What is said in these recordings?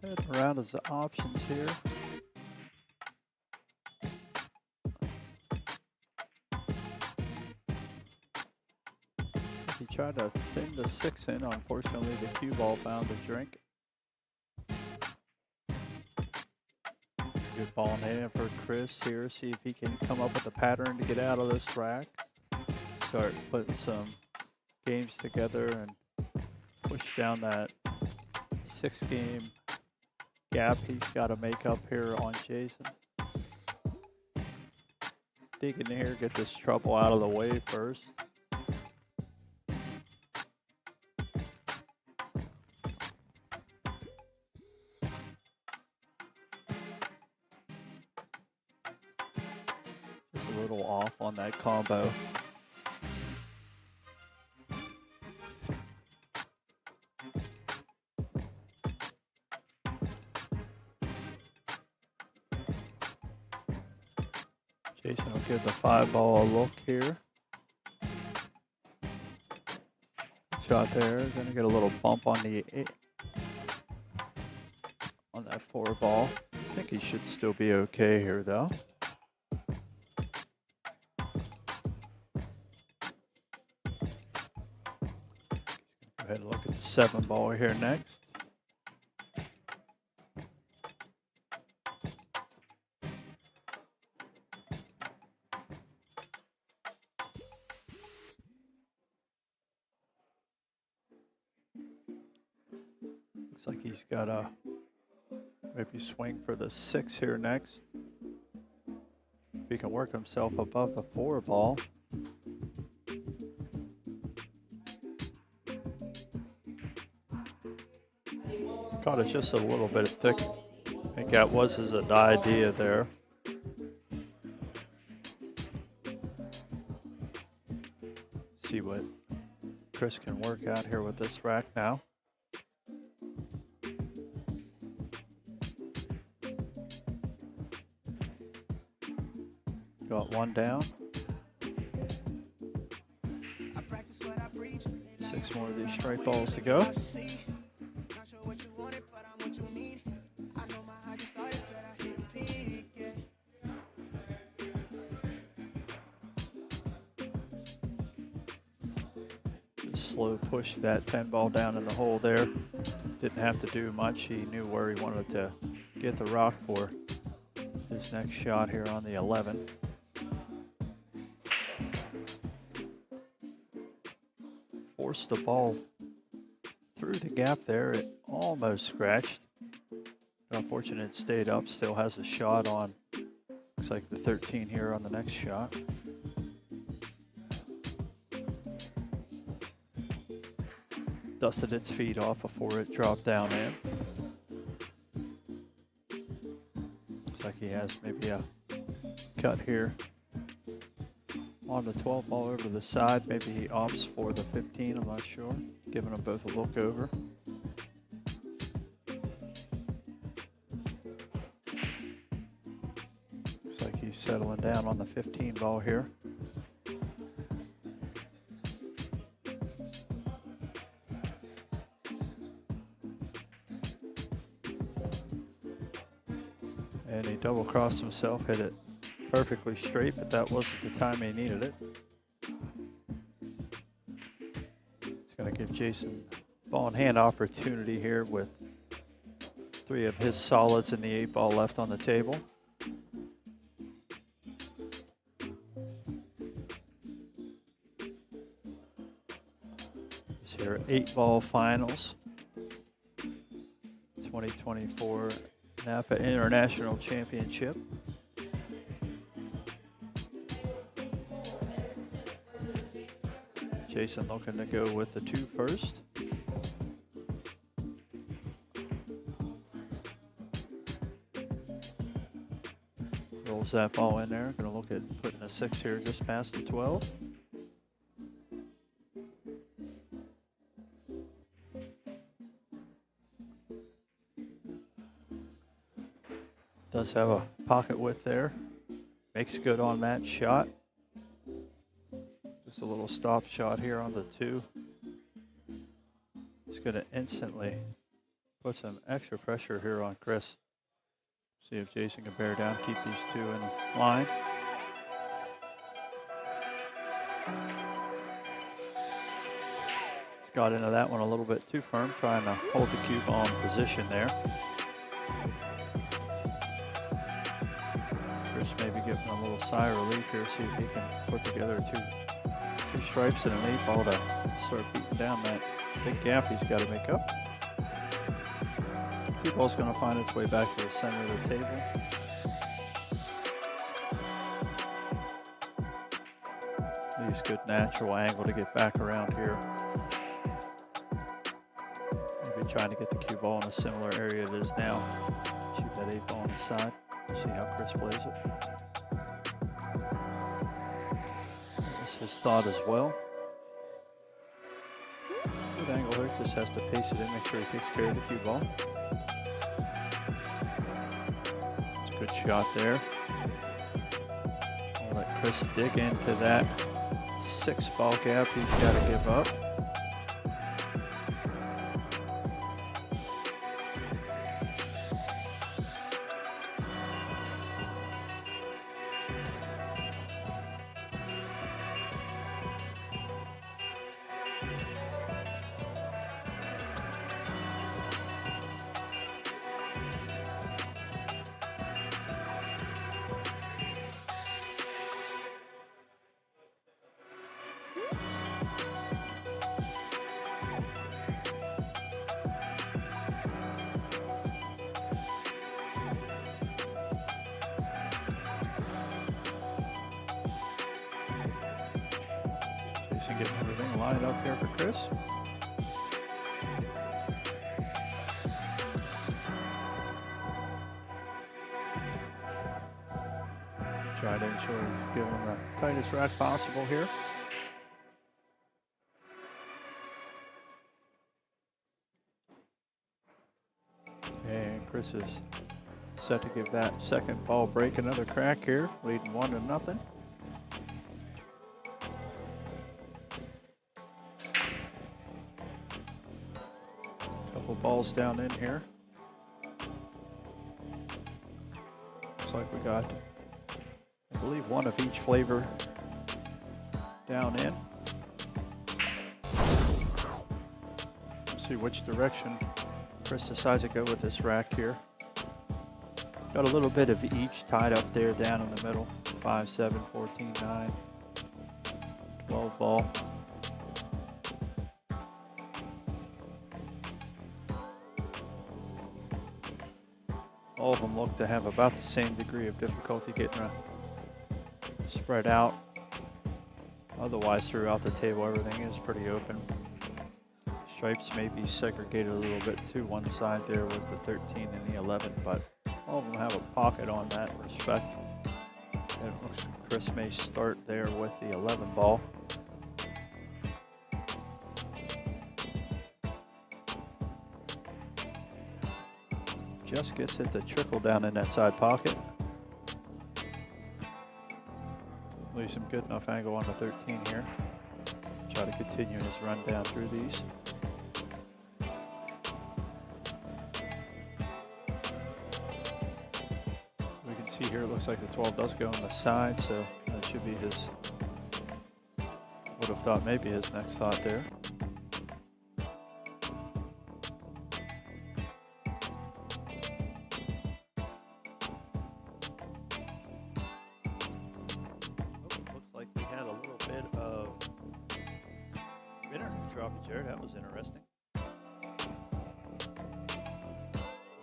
Heading around as the options here. He tried to thin the 6 in. Unfortunately, the cue ball found the drink. Good ball in hand for Kris here. See if he can come up with a pattern to get out of this rack. Start putting some games together and push down that 6-game gap he's got to make up here on Jason. Dig in here, get this trouble out of the way first. Just a little off on that combo. Jason will give the 5-ball a look here. Shot there, gonna get a little bump on the 8, on that 4-ball. I think he should still be okay here though. Go ahead and look at the 7-ball here next. Looks like he's got a maybe swing for the 6 here next. If he can work himself above the 4-ball. Caught it just a little bit thick. I think that was his idea there. See what Kris can work out here with this rack now. Got one down. 6 more of these straight balls to go. Just slow push that 10-ball down in the hole there. Didn't have to do much. He knew where he wanted to get the rock for his next shot here on the 11. Forced the ball through the gap there. It almost scratched. Unfortunately, it stayed up. Still has a shot on. Looks like the 13 here on the next shot. Dusted its feet off before it dropped down in. Looks like he has maybe a cut here on the 12-ball over to the side. Maybe he opts for the 15, I'm not sure. Giving them both a look over. Looks like he's settling down on the 15-ball here. And he double-crossed himself, hit it perfectly straight, but that wasn't the time he needed it. It's going to give Jason ball in hand opportunity here with 3 of his solids and the 8-ball left on the table. This here 8-ball finals, 2024 NAPA International Championship. Jason looking to go with the 2 first. Rolls that ball in there. Gonna look at putting a 6 here just past the 12. Does have a pocket width there. Makes good on that shot. Just a little stop shot here on the 2. It's going to instantly put some extra pressure here on Kris. See if Jason can bear down, keep these two in line. He's got into that one a little bit too firm, trying to hold the cue ball in position there. Kris maybe giving a little sigh of relief here, see if he can put together two stripes and an 8 ball to start beating down that big gap he's got to make up. Cue ball's going to find its way back to the center of the table. Leaves good natural angle to get back around here. Maybe trying to get the cue ball in a similar area it is now. Shoot that 8 ball on the side. See how Kris plays it. That's his thought as well. Good angle here, just has to pace it in, make sure he takes care of the cue ball. It's a good shot there. I'll let Kris dig into that 6 ball gap he's got to give up. Getting everything lined up here for Kris. Try to ensure he's giving the tightest rack possible here. And Kris is set to give that second ball break another crack here, leading 1-0. Balls down in here. Looks like we got, I believe, one of each flavor down in. Let's see which direction Kris decides to go with this rack here. Got a little bit of each tied up there down in the middle. 5, 7, 14, 9, 12 ball. All of them look to have about the same degree of difficulty getting spread out. Otherwise, throughout the table, everything is pretty open. Stripes may be segregated a little bit to one side there with the 13 and the 11, but all of them have a pocket on that respect. And it looks like Kris may start there with the 11 ball. Just gets it to trickle down in that side pocket. Leaves him good enough angle on the 13 here. Try to continue his run down through these. We can see here it looks like the 12 does go on the side, so that should be his, would have thought maybe his next thought there. That was interesting.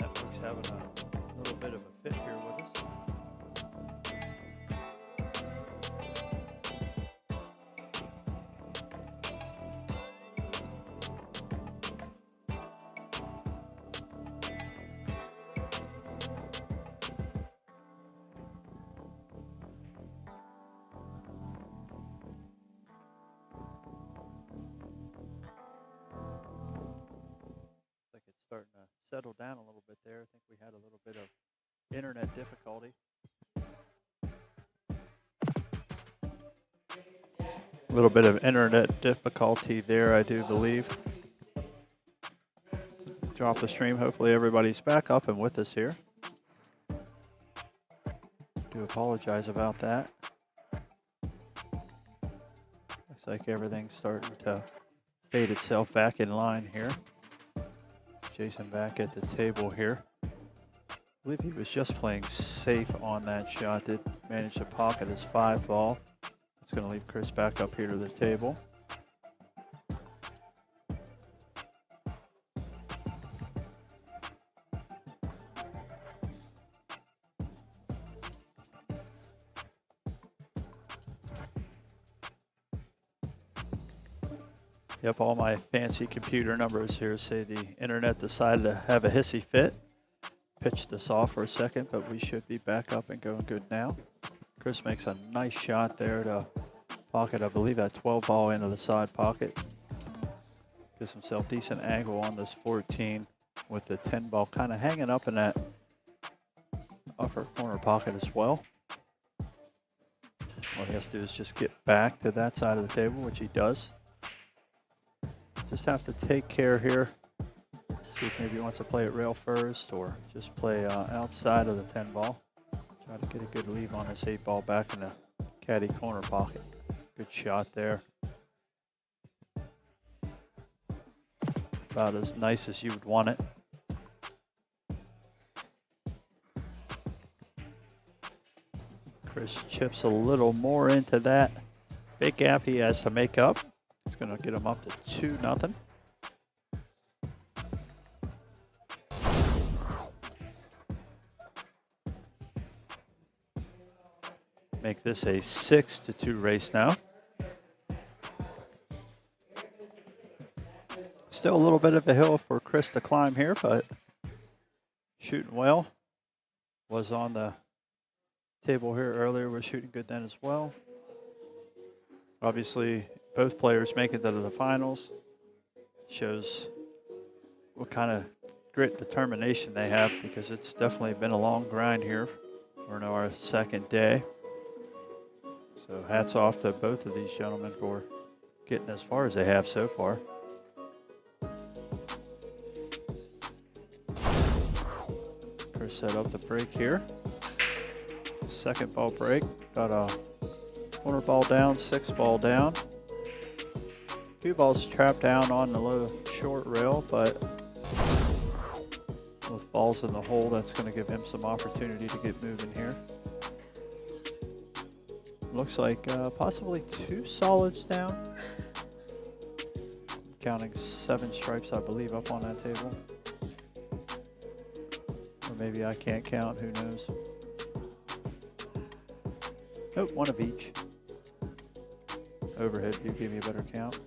Network's having a little bit of a fit here with us. Starting to settle down a little bit there. I think we had a little bit of internet difficulty. A little bit of internet difficulty there, I do believe. drop the stream. Hopefully everybody's back up and with us here. Do apologize about that. Looks like everything's starting to fade itself back in line here. Jason back at the table here. I believe he was just playing safe on that shot. Did manage to pocket his 5 ball. It's going to leave Kris back up here to the table. Yep, all my fancy computer numbers here say the internet decided to have a hissy fit. Pitched this off for a second, but we should be back up and going good now. Kris makes a nice shot there to pocket, I believe, that 12 ball into the side pocket. Gives himself decent angle on this 14 with the 10 ball kind of hanging up in that upper corner pocket as well. All he has to do is just get back to that side of the table, which he does. Just have to take care here. See if maybe he wants to play it rail first or just play outside of the 10 ball. Try to get a good leave on this 8 ball back in the caddy corner pocket. Good shot there. About as nice as you would want it. Kris chips a little more into that big gap he has to make up. It's going to get him up to 2-0. Make this a 6-2 race now. Still a little bit of a hill for Kris to climb here, but shooting well. Was on the table here earlier. We're shooting good then as well. Obviously, both players make it to the finals. Shows what kind of grit determination they have, because it's definitely been a long grind here. We're in our second day. So hats off to both of these gentlemen for getting as far as they have so far. Kris set up the break here. Second ball break. Got a corner ball down, 6 ball down. 2 balls trapped down on the low short rail, but with balls in the hole, that's going to give him some opportunity to get moving here. Looks like possibly 2 solids down. Counting 7 stripes, I believe, up on that table. Or maybe I can't count, who knows. Nope, 1 of each. Overhead view gave me a better count.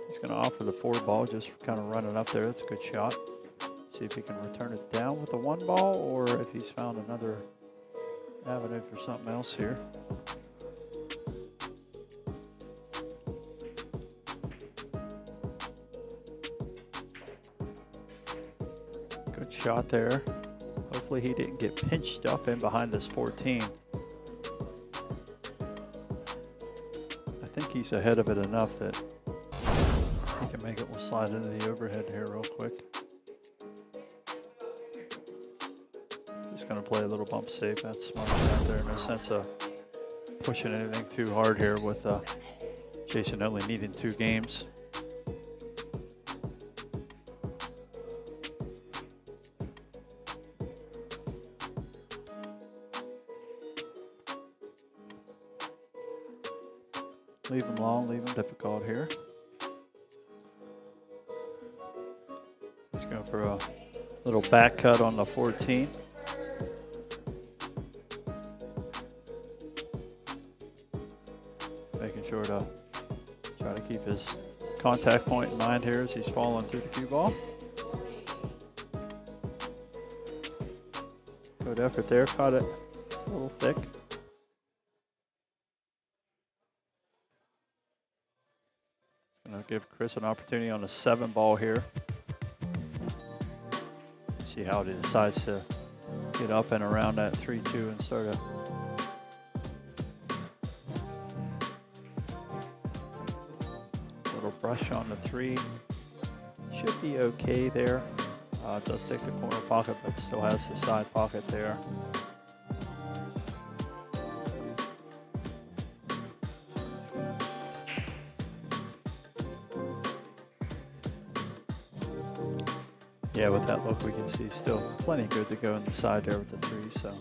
He's going to offer the 4 ball, just kind of running up there. That's a good shot. See if he can return it down with the 1 ball, or if he's found another avenue for something else here. Good shot there. Hopefully he didn't get pinched up in behind this 14. I think he's ahead of it enough that he can make it. We'll slide into the overhead here real quick. Just going to play a little bump safe. That's smart out there. No sense of pushing anything too hard here with Jason only needing 2 games. Leave him long, leave him difficult here. He's going for a little back cut on the 14. Making sure to try to keep his contact point in mind here as he's falling through the cue ball. Good effort there, caught it a little thick. Gonna give Kris an opportunity on a 7 ball here. See how he decides to get up and around that 3-2 and start a little brush on the 3. Should be okay there. Does take the corner pocket, but still has the side pocket there. Yeah, with that look, we can see still plenty good to go in the side there with the 3, so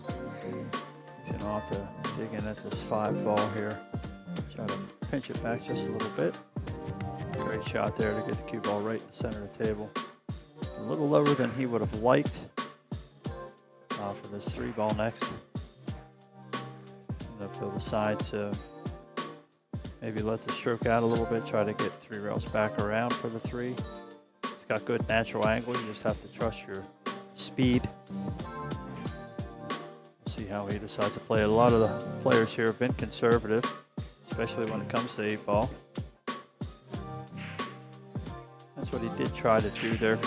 he's going to have to dig in at this 5 ball here. Try to pinch it back just a little bit. Great shot there to get the cue ball right in the center of the table. A little lower than he would have liked for this 3 ball next. And feel the side to maybe let the stroke out a little bit, try to get 3 rails back around for the 3. It's got good natural angle, you just have to trust your speed. We'll see how he decides to play. A lot of the players here have been conservative, especially when it comes to 8 ball. That's what he did try to do there.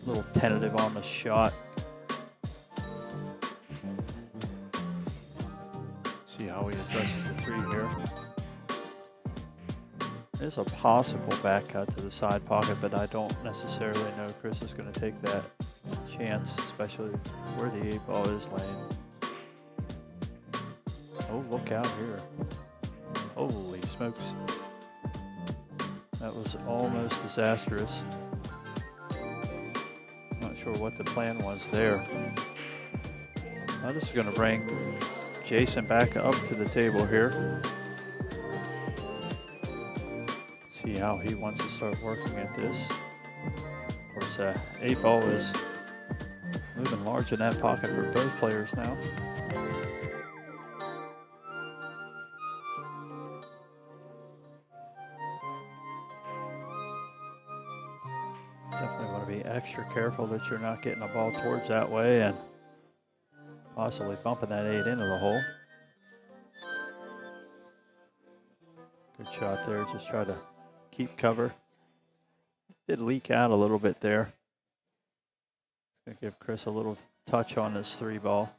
A little tentative on the shot. See how he addresses the 3 here. There's a possible back cut to the side pocket, but I don't necessarily know Kris is going to take that chance, especially where the 8 ball is laying. Oh, look out here. Holy smokes. That was almost disastrous. Not sure what the plan was there. Now this is going to bring Jason back up to the table here. See how he wants to start working at this. Of course, 8 ball is moving large in that pocket for both players now. Definitely want to be extra careful that you're not getting the ball towards that way and possibly bumping that 8 into the hole. Good shot there, just try to keep cover. Did leak out a little bit there. Gonna give Kris a little touch on this 3 ball.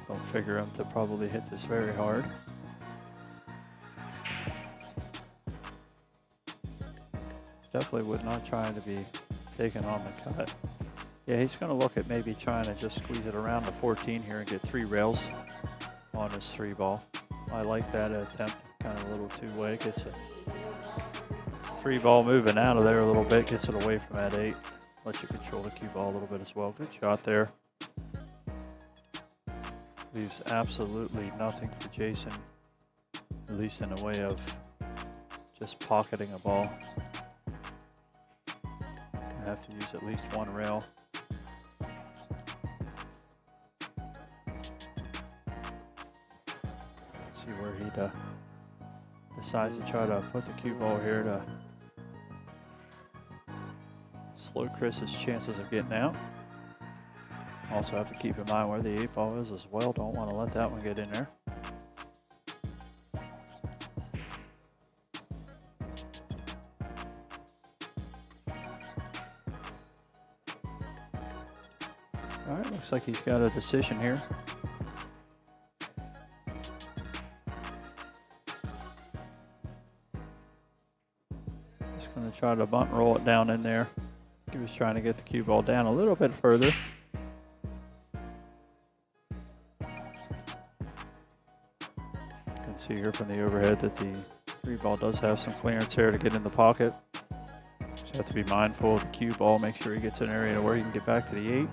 Don't figure him to probably hit this very hard. Definitely would not try to be taken on the cut. Yeah, he's going to look at maybe trying to just squeeze it around the 14 here and get 3 rails on his 3 ball. I like that attempt, kind of a little two-way. Gets a 3 ball moving out of there a little bit, gets it away from that 8. Lets you control the cue ball a little bit as well. Good shot there. Leaves absolutely nothing for Jason, at least in the way of just pocketing a ball. I have to use at least 1 rail. See where he decides to try to put the cue ball here to slow Kris's chances of getting out. Also have to keep in mind where the 8 ball is as well. Don't want to let that one get in there. All right, looks like he's got a decision here. Just going to try to bunt roll it down in there. He was trying to get the cue ball down a little bit further. See here from the overhead that the 3 ball does have some clearance here to get in the pocket. Just have to be mindful of the cue ball, make sure he gets an area where he can get back to the 8.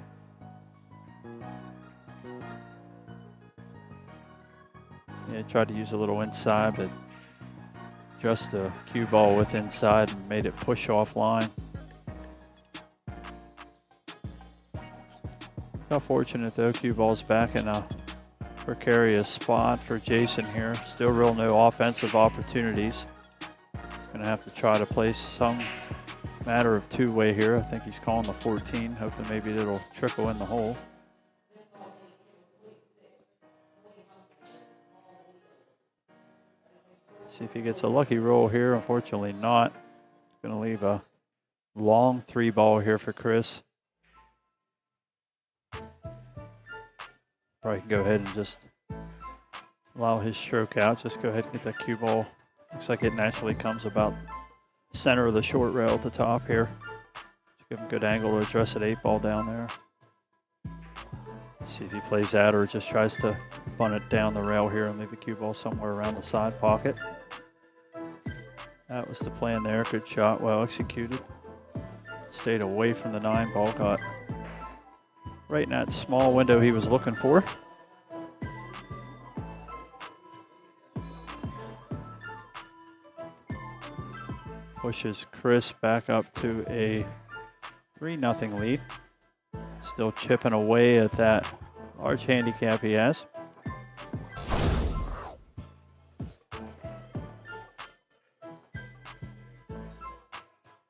Yeah, tried to use a little inside, but just the cue ball with inside and made it push offline. How fortunate though, cue ball's back in a precarious spot for Jason here. Still real no offensive opportunities. Gonna have to try to place some matter of two-way here. I think he's calling the 14, hoping maybe it'll trickle in the hole. See if he gets a lucky roll here. Unfortunately not. Gonna leave a long 3 ball here for Kris. Probably can go ahead and just allow his stroke out. Just go ahead and get that cue ball. Looks like it naturally comes about center of the short rail at the top here. Just give him a good angle to address that 8 ball down there. See if he plays that or just tries to bunt it down the rail here and leave the cue ball somewhere around the side pocket. That was the plan there. Good shot, well executed. Stayed away from the 9 ball, got right in that small window he was looking for. Pushes Kris back up to a 3-0 lead. Still chipping away at that large handicap he has.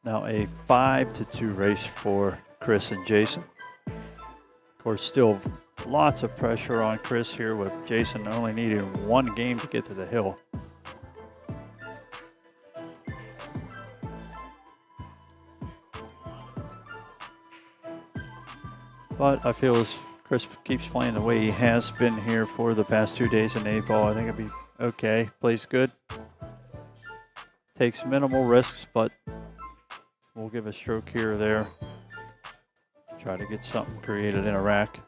Now a 5-2 race for Kris and Jason. Of course, still lots of pressure on Kris here with Jason only needing 1 game to get to the hill. But I feel as Kris keeps playing the way he has been here for the past 2 days in 8 ball, I think it'll be okay. Plays good. Takes minimal risks, but we'll give a stroke here or there. Try to get something created in a rack.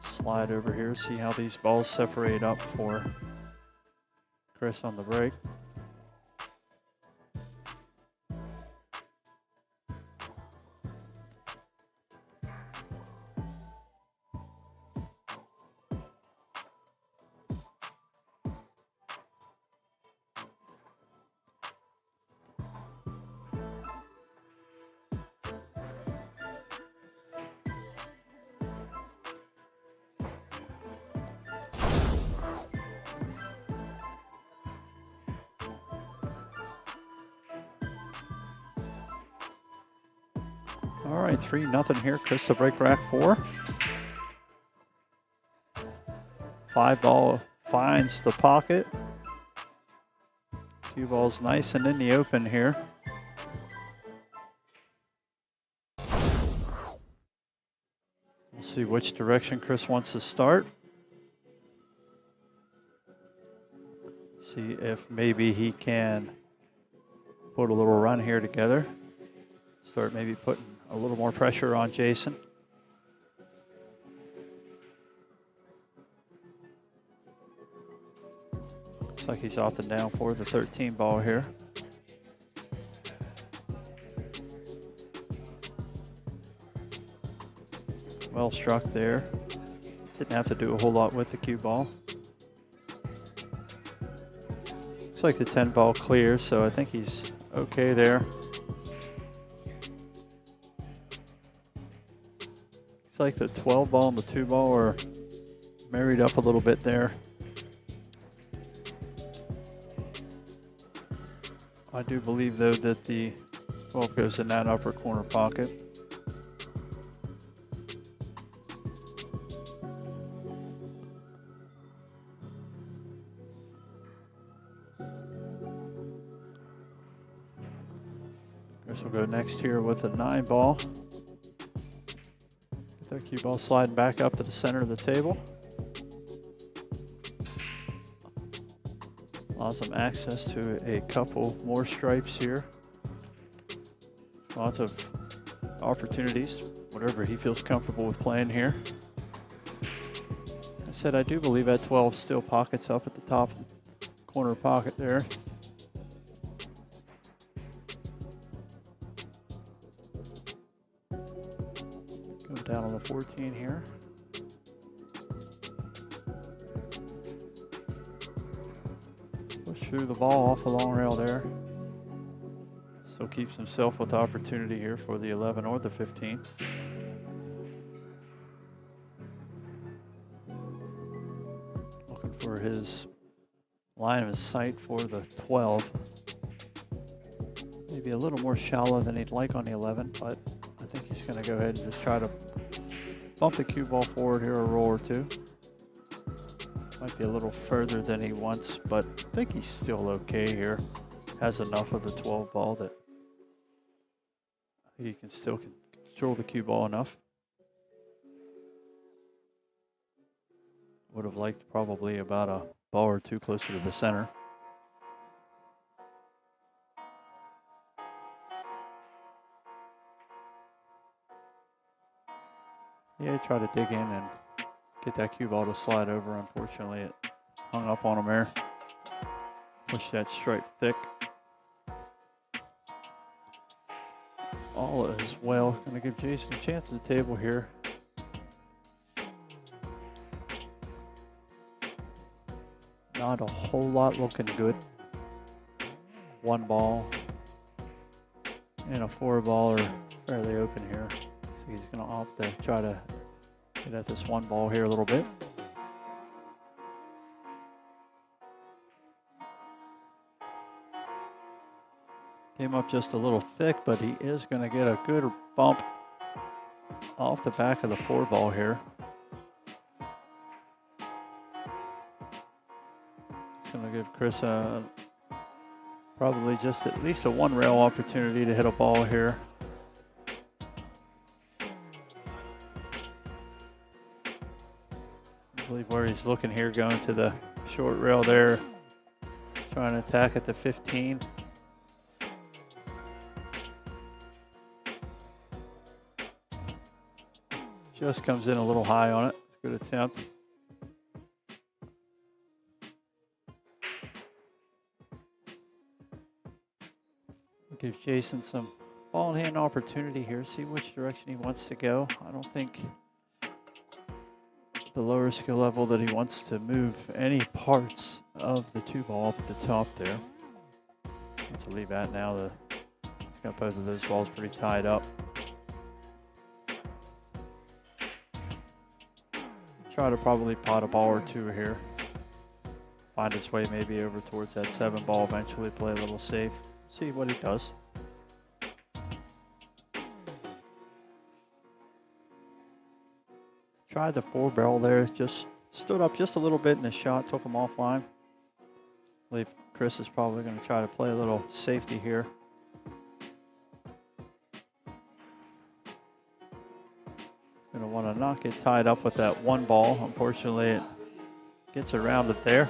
Slide over here, see how these balls separate up for Kris on the break. All right, 3-0 here. Kris to break rack 4. 5 ball finds the pocket. Cue ball's nice and in the open here. We'll see which direction Kris wants to start. See if maybe he can put a little run here together. Start maybe putting a little more pressure on Jason. Looks like he's off and down for the 13 ball here. Well struck there. Didn't have to do a whole lot with the cue ball. Looks like the 10 ball clear, so I think he's okay there. Like the 12 ball and the 2 ball are married up a little bit there. I do believe though that the 12 goes in that upper corner pocket. Guess we'll go next here with a 9 ball. That cue ball sliding back up to the center of the table. Allows him access to a couple more stripes here. Lots of opportunities, whatever he feels comfortable with playing here. I said I do believe that 12 still pockets up at the top corner pocket there. Down on the 14 here. Push through the ball off the long rail there. Still keeps himself with the opportunity here for the 11 or the 15. Looking for his line of sight for the 12. Maybe a little more shallow than he'd like on the 11, but I think he's going to go ahead and just try to bump the cue ball forward here a roll or 2. Might be a little further than he wants, but I think he's still okay here. Has enough of the 12 ball that He can still control the cue ball enough. Would have liked probably about a ball or two closer to the center. Yeah, try to dig in and get that cue ball to slide over. Unfortunately, it hung up on him there. Push that stripe thick. All is well. Going to give Jason a chance at the table here. Not a whole lot looking good. One ball and a 4 ball are fairly open here. So he's going to opt to try to get at this 1 ball here a little bit. Came up just a little thick, but he is going to get a good bump off the back of the 4 ball here. It's going to give Kris probably just at least a 1 rail opportunity to hit a ball here. I believe where he's looking here, going to the short rail there, trying to attack at the 15. Just comes in a little high on it. Good attempt. Give Jason some ball in hand opportunity here. See which direction he wants to go. I don't think the lower skill level that he wants to move any parts of the 2 ball up at the top there. Let's leave that now. He's got both of those balls pretty tied up. Try to probably pot a ball or 2 here. Find his way maybe over towards that 7 ball, eventually play a little safe. See what he does. Tried the 4 barrel there, just stood up just a little bit in the shot, took him offline. I believe Kris is probably going to try to play a little safety here. Going to want to not get tied up with that 1 ball. Unfortunately, it gets around it there.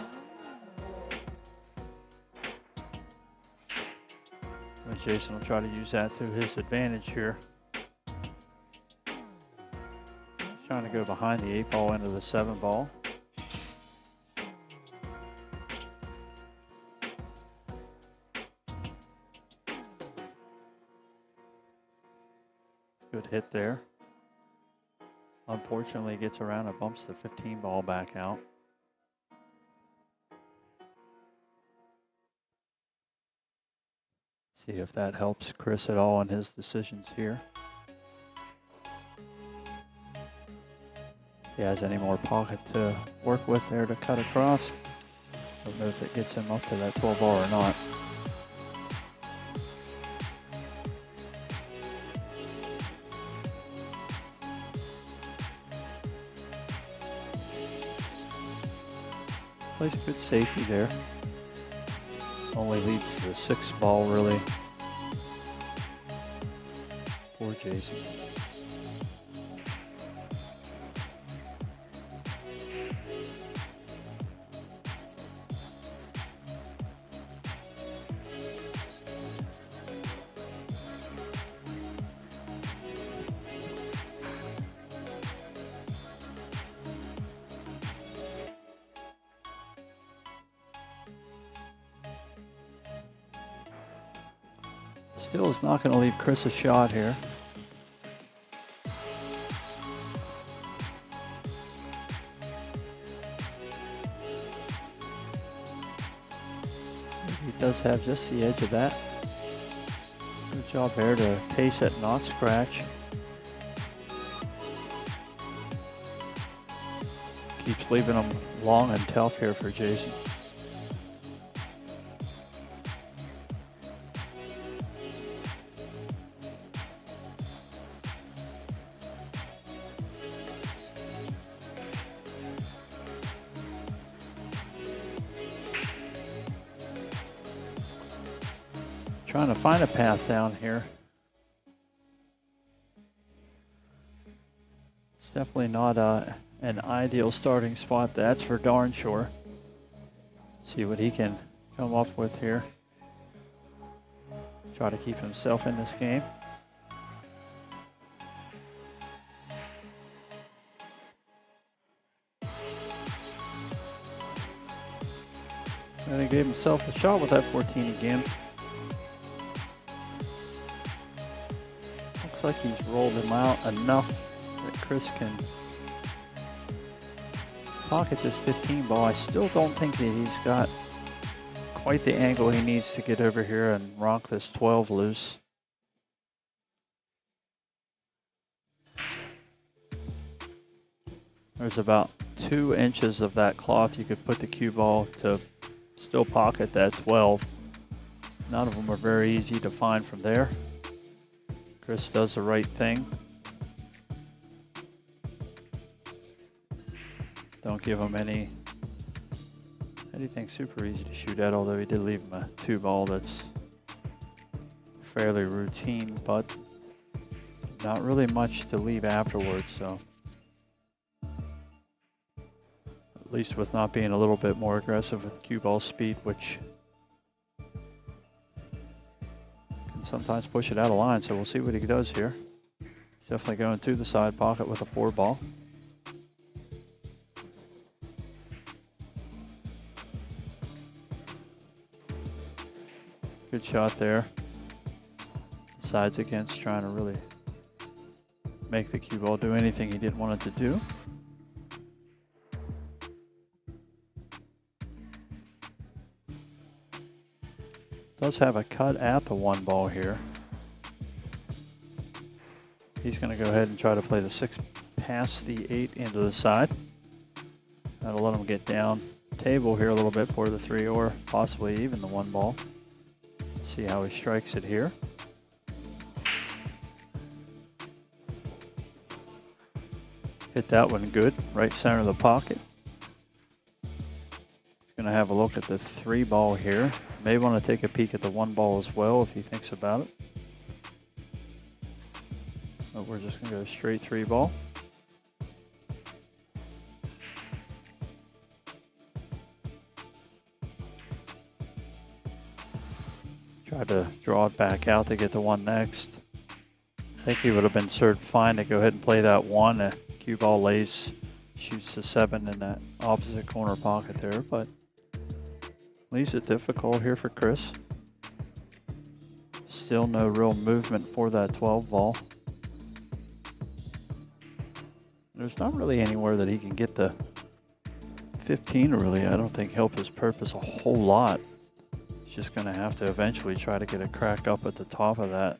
And Jason will try to use that to his advantage here. Trying to go behind the 8 ball into the 7 ball. Good hit there. Unfortunately, gets around and bumps the 15 ball back out. See if that helps Kris at all in his decisions here. If he has any more pocket to work with there to cut across. Don't know if it gets him up to that 12 ball or not. Plays good safety there. Only leaves the 6 ball really for Jason. Still is not going to leave Kris a shot here. He does have just the edge of that. Good job there to pace it, not scratch. Keeps leaving them long and tough here for Jason. Trying to find a path down here. It's definitely not an ideal starting spot, that's for darn sure. See what he can come up with here. Try to keep himself in this game. And he gave himself a shot with that 14 again. Looks like he's rolled him out enough that Kris can pocket this 15 ball. I still don't think that he's got quite the angle he needs to get over here and rock this 12 loose. There's about 2 inches of that cloth you could put the cue ball to still pocket that 12. None of them are very easy to find from there. Kris does the right thing. Don't give him anything super easy to shoot at, although he did leave him a 2 ball that's fairly routine, but not really much to leave afterwards, so. At least with not being a little bit more aggressive with cue ball speed, which can sometimes push it out of line. So we'll see what he does here. He's definitely going to the side pocket with a 4 ball. Good shot there. Sides against, trying to really make the cue ball do anything he didn't want it to do. Does have a cut at the 1 ball here. He's going to go ahead and try to play the 6 past the 8 into the side. That'll let him get down table here a little bit for the 3 or possibly even the 1 ball. See how he strikes it here. Hit that one good, right center of the pocket. Going to have a look at the 3 ball here. May want to take a peek at the 1 ball as well if he thinks about it. But we're just going to go straight 3 ball. Try to draw it back out to get the 1 next. I think he would have been served fine to go ahead and play that 1. A cue ball lays, shoots the 7 in that opposite corner pocket there, but leaves it difficult here for Kris. Still no real movement for that 12 ball. There's not really anywhere that he can get the 15 really, I don't think, help his purpose a whole lot. He's just going to have to eventually try to get a crack up at the top of that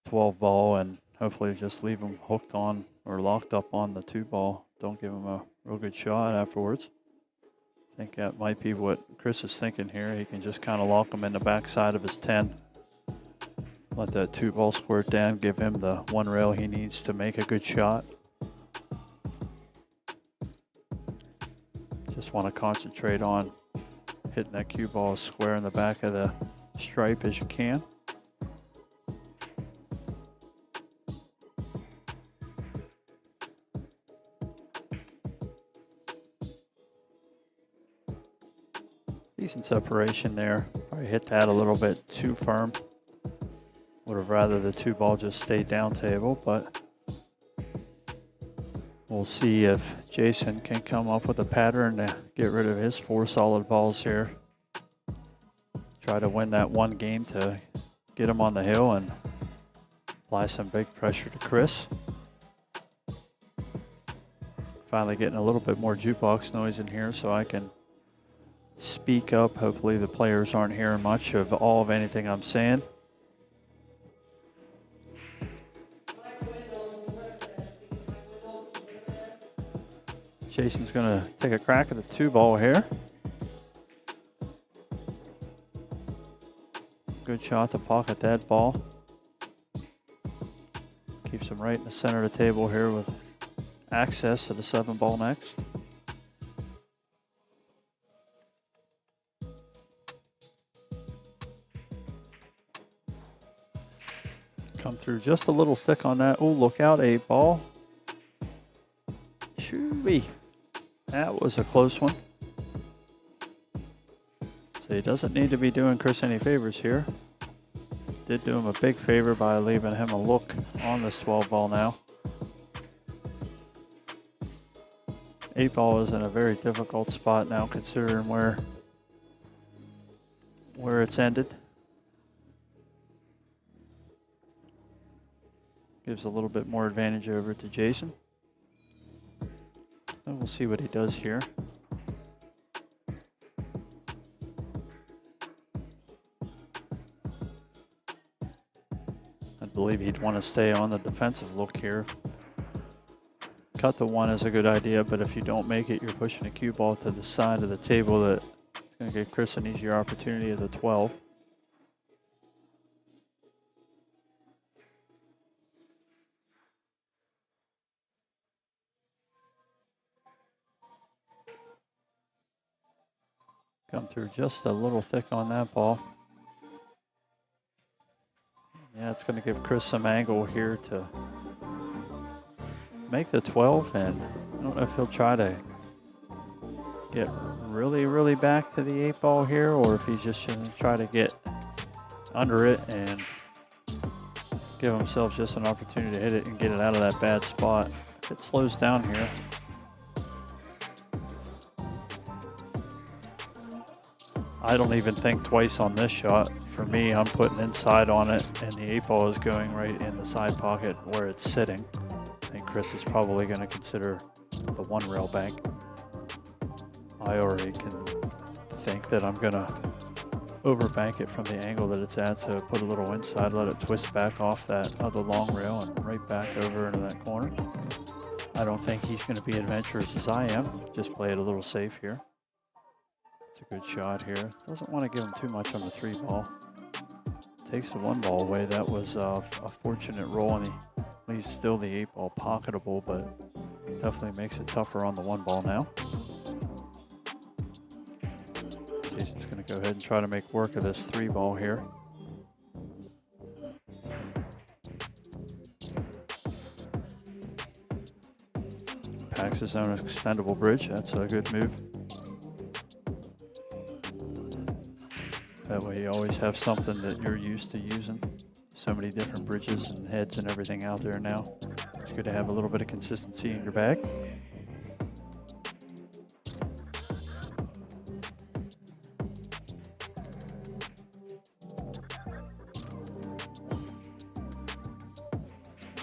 12 ball and hopefully just leave him hooked on or locked up on the 2 ball. Don't give him a real good shot afterwards. I think that might be what Kris is thinking here. He can just kind of lock him in the backside of his 10. Let that 2 ball squirt down, give him the 1 rail he needs to make a good shot. Just want to concentrate on hitting that cue ball square in the back of the stripe as you can. Decent separation there. Probably hit that a little bit too firm. Would have rather the 2 ball just stay down table, but we'll see if Jason can come up with a pattern to get rid of his 4 solid balls here. Try to win that 1 game to get him on the hill and apply some big pressure to Kris. Finally getting a little bit more jukebox noise in here so I can speak up. Hopefully the players aren't hearing much of all of anything I'm saying. Jason's going to take a crack at the 2 ball here. Good shot to pocket that ball. Keeps him right in the center of the table here with access to the 7 ball next. Come through just a little thick on that. Oh, look out, 8 ball. That was a close one. So he doesn't need to be doing Kris any favors here. Did do him a big favor by leaving him a look on this 12 ball now. 8 ball is in a very difficult spot now considering where it's ended. Gives a little bit more advantage over to Jason. And we'll see what he does here. I believe he'd want to stay on the defensive look here. Cut the 1 is a good idea, but if you don't make it, you're pushing a cue ball to the side of the table that's going to give Kris an easier opportunity at the 12. Come through just a little thick on that ball. Yeah, it's going to give Kris some angle here to make the 12, and I don't know if he'll try to get really, really back to the 8 ball here, or if he's just going to try to get under it and give himself just an opportunity to hit it and get it out of that bad spot. If it slows down here, I don't even think twice on this shot. For me, I'm putting inside on it, and the 8 ball is going right in the side pocket where it's sitting. I think Kris is probably going to consider the 1 rail bank. I already can think that I'm going to overbank it from the angle that it's at, so put a little inside, let it twist back off that other long rail and right back over into that corner. I don't think he's going to be adventurous as I am. Just play it a little safe here. It's a good shot here. Doesn't want to give him too much on the 3 ball. Takes the 1 ball away. That was a fortunate roll, and he leaves still the 8 ball pocketable, but definitely makes it tougher on the 1 ball now. Jason's going to go ahead and try to make work of this 3 ball here. Packs his own extendable bridge. That's a good move. That way you always have something that you're used to using. So many different bridges and heads and everything out there now. It's good to have a little bit of consistency in your bag.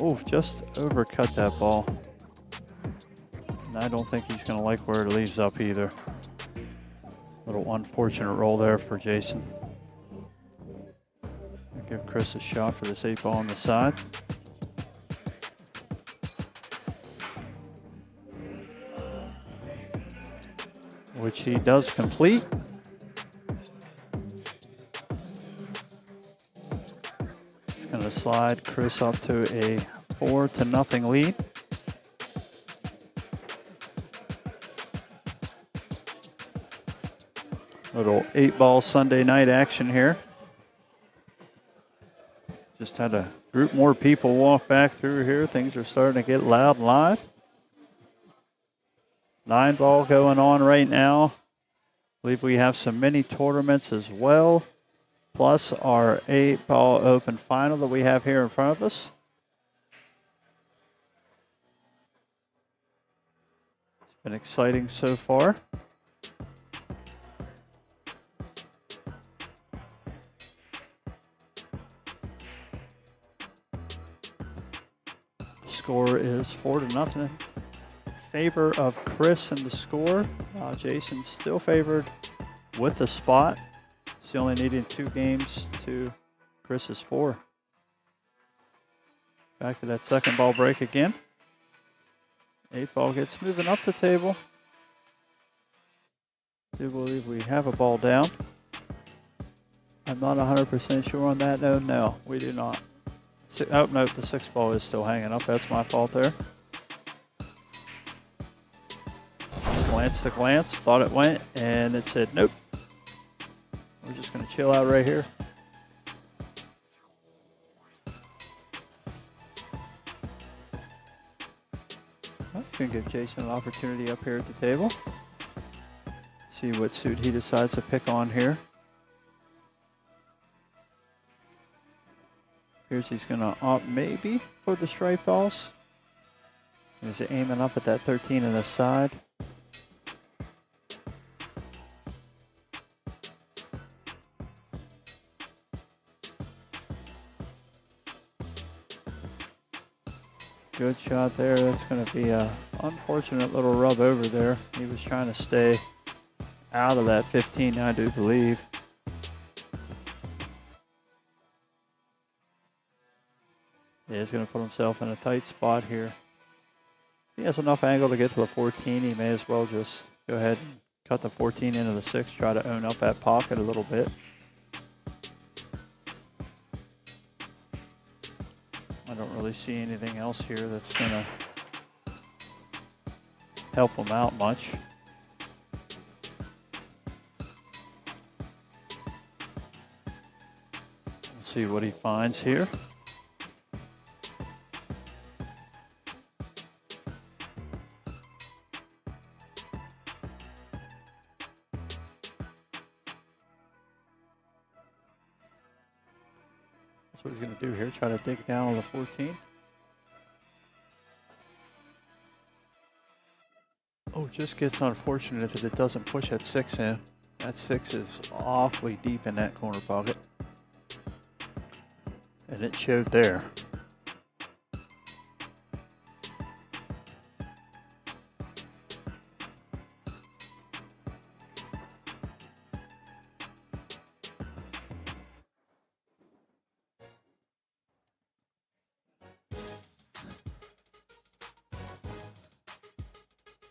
Oh, just overcut that ball. And I don't think he's going to like where it leaves up either. Little unfortunate roll there for Jason. Give Kris a shot for this 8 ball on the side. Which he does complete. It's going to slide Kris up to a 4-0 lead. Little 8 ball Sunday night action here. Just had a group more people walk back through here. Things are starting to get loud and live. 9 ball going on right now. I believe we have some mini tournaments as well, plus our 8 ball open final that we have here in front of us. It's been exciting so far. Score is 4-0 favor of Kris in the score. Jason's still favored with the spot. He's only needing 2 games to Kris's 4. Back to that 2nd ball break again. 8 ball gets moving up the table. Do believe we have a ball down. I'm not 100% sure on that. No, we do not. Oh, no, the 6 ball is still hanging up. That's my fault there. Glance to glance, thought it went, and it said nope. We're just going to chill out right here. That's Gonna give Jason an opportunity up here at the table. See what suit he decides to pick on here. Here's he's gonna opt maybe for the straight balls. He's aiming up at that 13 on the side. Good shot there. That's going to be a unfortunate little rub over there. He was trying to stay out of that 15, I do believe. Yeah, he's going to put himself in a tight spot here. He has enough angle to get to the 14. He may as well just go ahead and cut the 14 into the 6, try to own up that pocket a little bit. I don't really see anything else here that's going to help him out much. We'll see what he finds here. That's what he's going to do here, try to dig down on the 14. Oh, just gets unfortunate that it doesn't push that 6 in. That 6 is awfully deep in that corner pocket. And it showed there.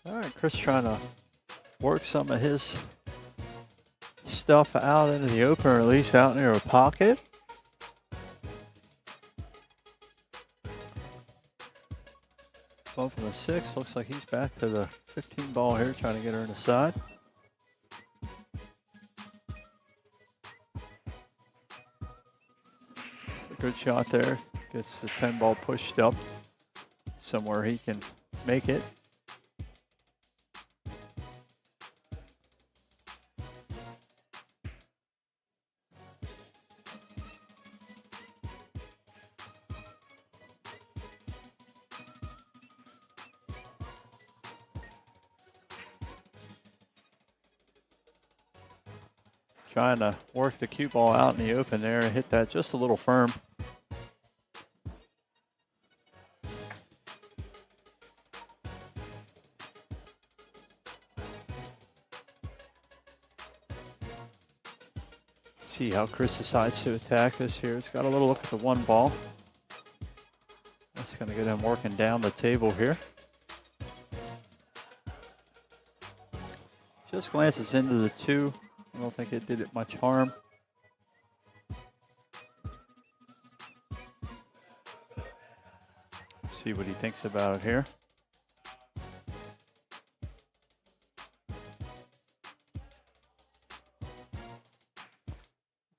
All right, Kris trying to work some of his stuff out into the open, or at least out near a pocket. Ball from the 6, looks like he's back to the 15 ball here, trying to get her in the side. It's a good shot there. Gets the 10 ball pushed up somewhere he can make it. Trying to work the cue ball out in the open there and hit that just a little firm. See how Kris decides to attack this here. It's got a little look at the 1 ball. That's going to get him working down the table here. Just glances into the 2. I don't think it did it much harm. See what he thinks about it here.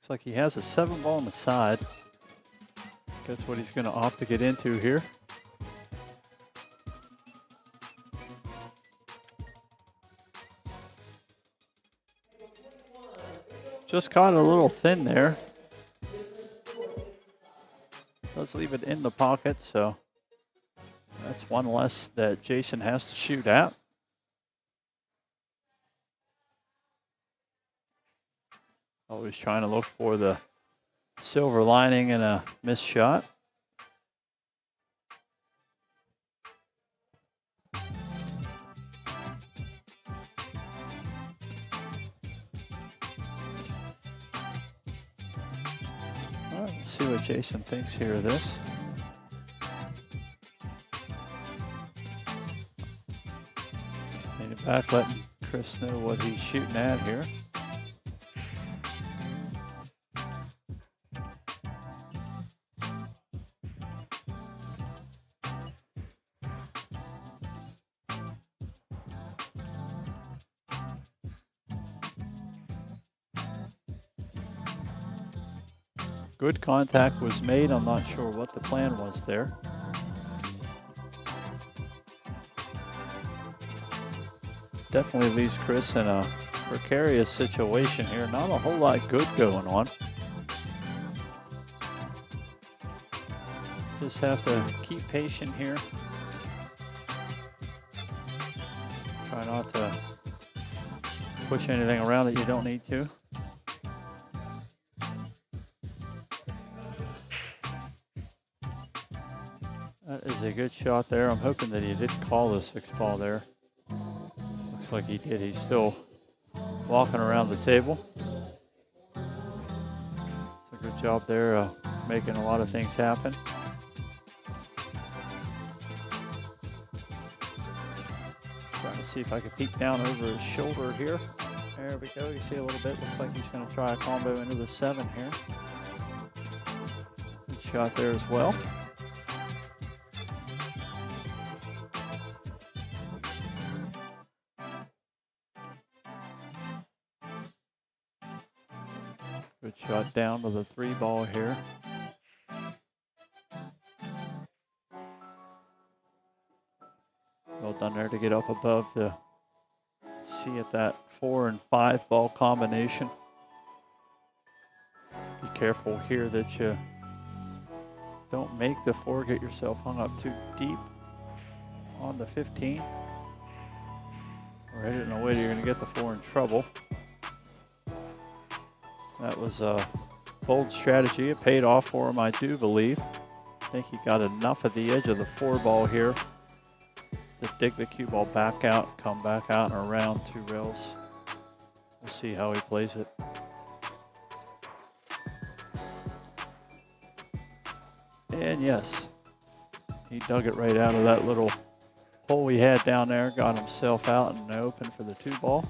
Looks like he has a 7 ball on the side. That's what he's going to opt to get into here. Just caught a little thin there. Does leave it in the pocket, so that's one less that Jason has to shoot at. Always trying to look for the silver lining in a missed shot. All right, let's see what Jason thinks here of this. Leaning back, letting Kris know what he's shooting at here. Good contact was made. I'm not sure what the plan was there. definitely leaves Kris in a precarious situation here. Not a whole lot good going on. Just have to keep patient here. Try not to push anything around that you don't need to. That is a good shot there. I'm hoping that he did call the 6 ball there. Looks like he did. He's still walking around the table. It's a good job there, making a lot of things happen. Trying to see if I can peek down over his shoulder here. There we go. You see a little bit. Looks like he's going to try a combo into the 7 here. Good shot there as well. Good shot down to the 3 ball here. Well done there to get up above the C at that 4 and 5 ball combination. Be careful here that you don't make the 4, get yourself hung up too deep on the 15. Or hit it in a way that you're going to get the 4 in trouble. That was a bold strategy. It paid off for him, I do believe. I think he got enough at the edge of the 4 ball here to dig the cue ball back out, come back out and around 2 rails. We'll see how he plays it. And yes, he dug it right out of that little hole he had down there, got himself out and open for the 2 ball.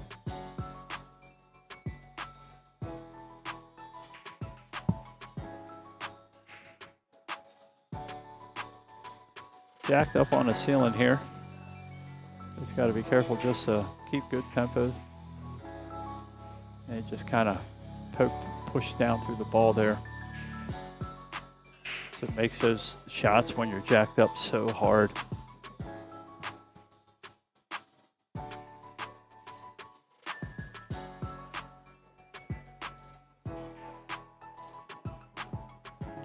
Jacked up on the ceiling here. He's got to be careful just to keep good tempo. And he just kind of pushed down through the ball there. So it makes those shots when you're jacked up so hard.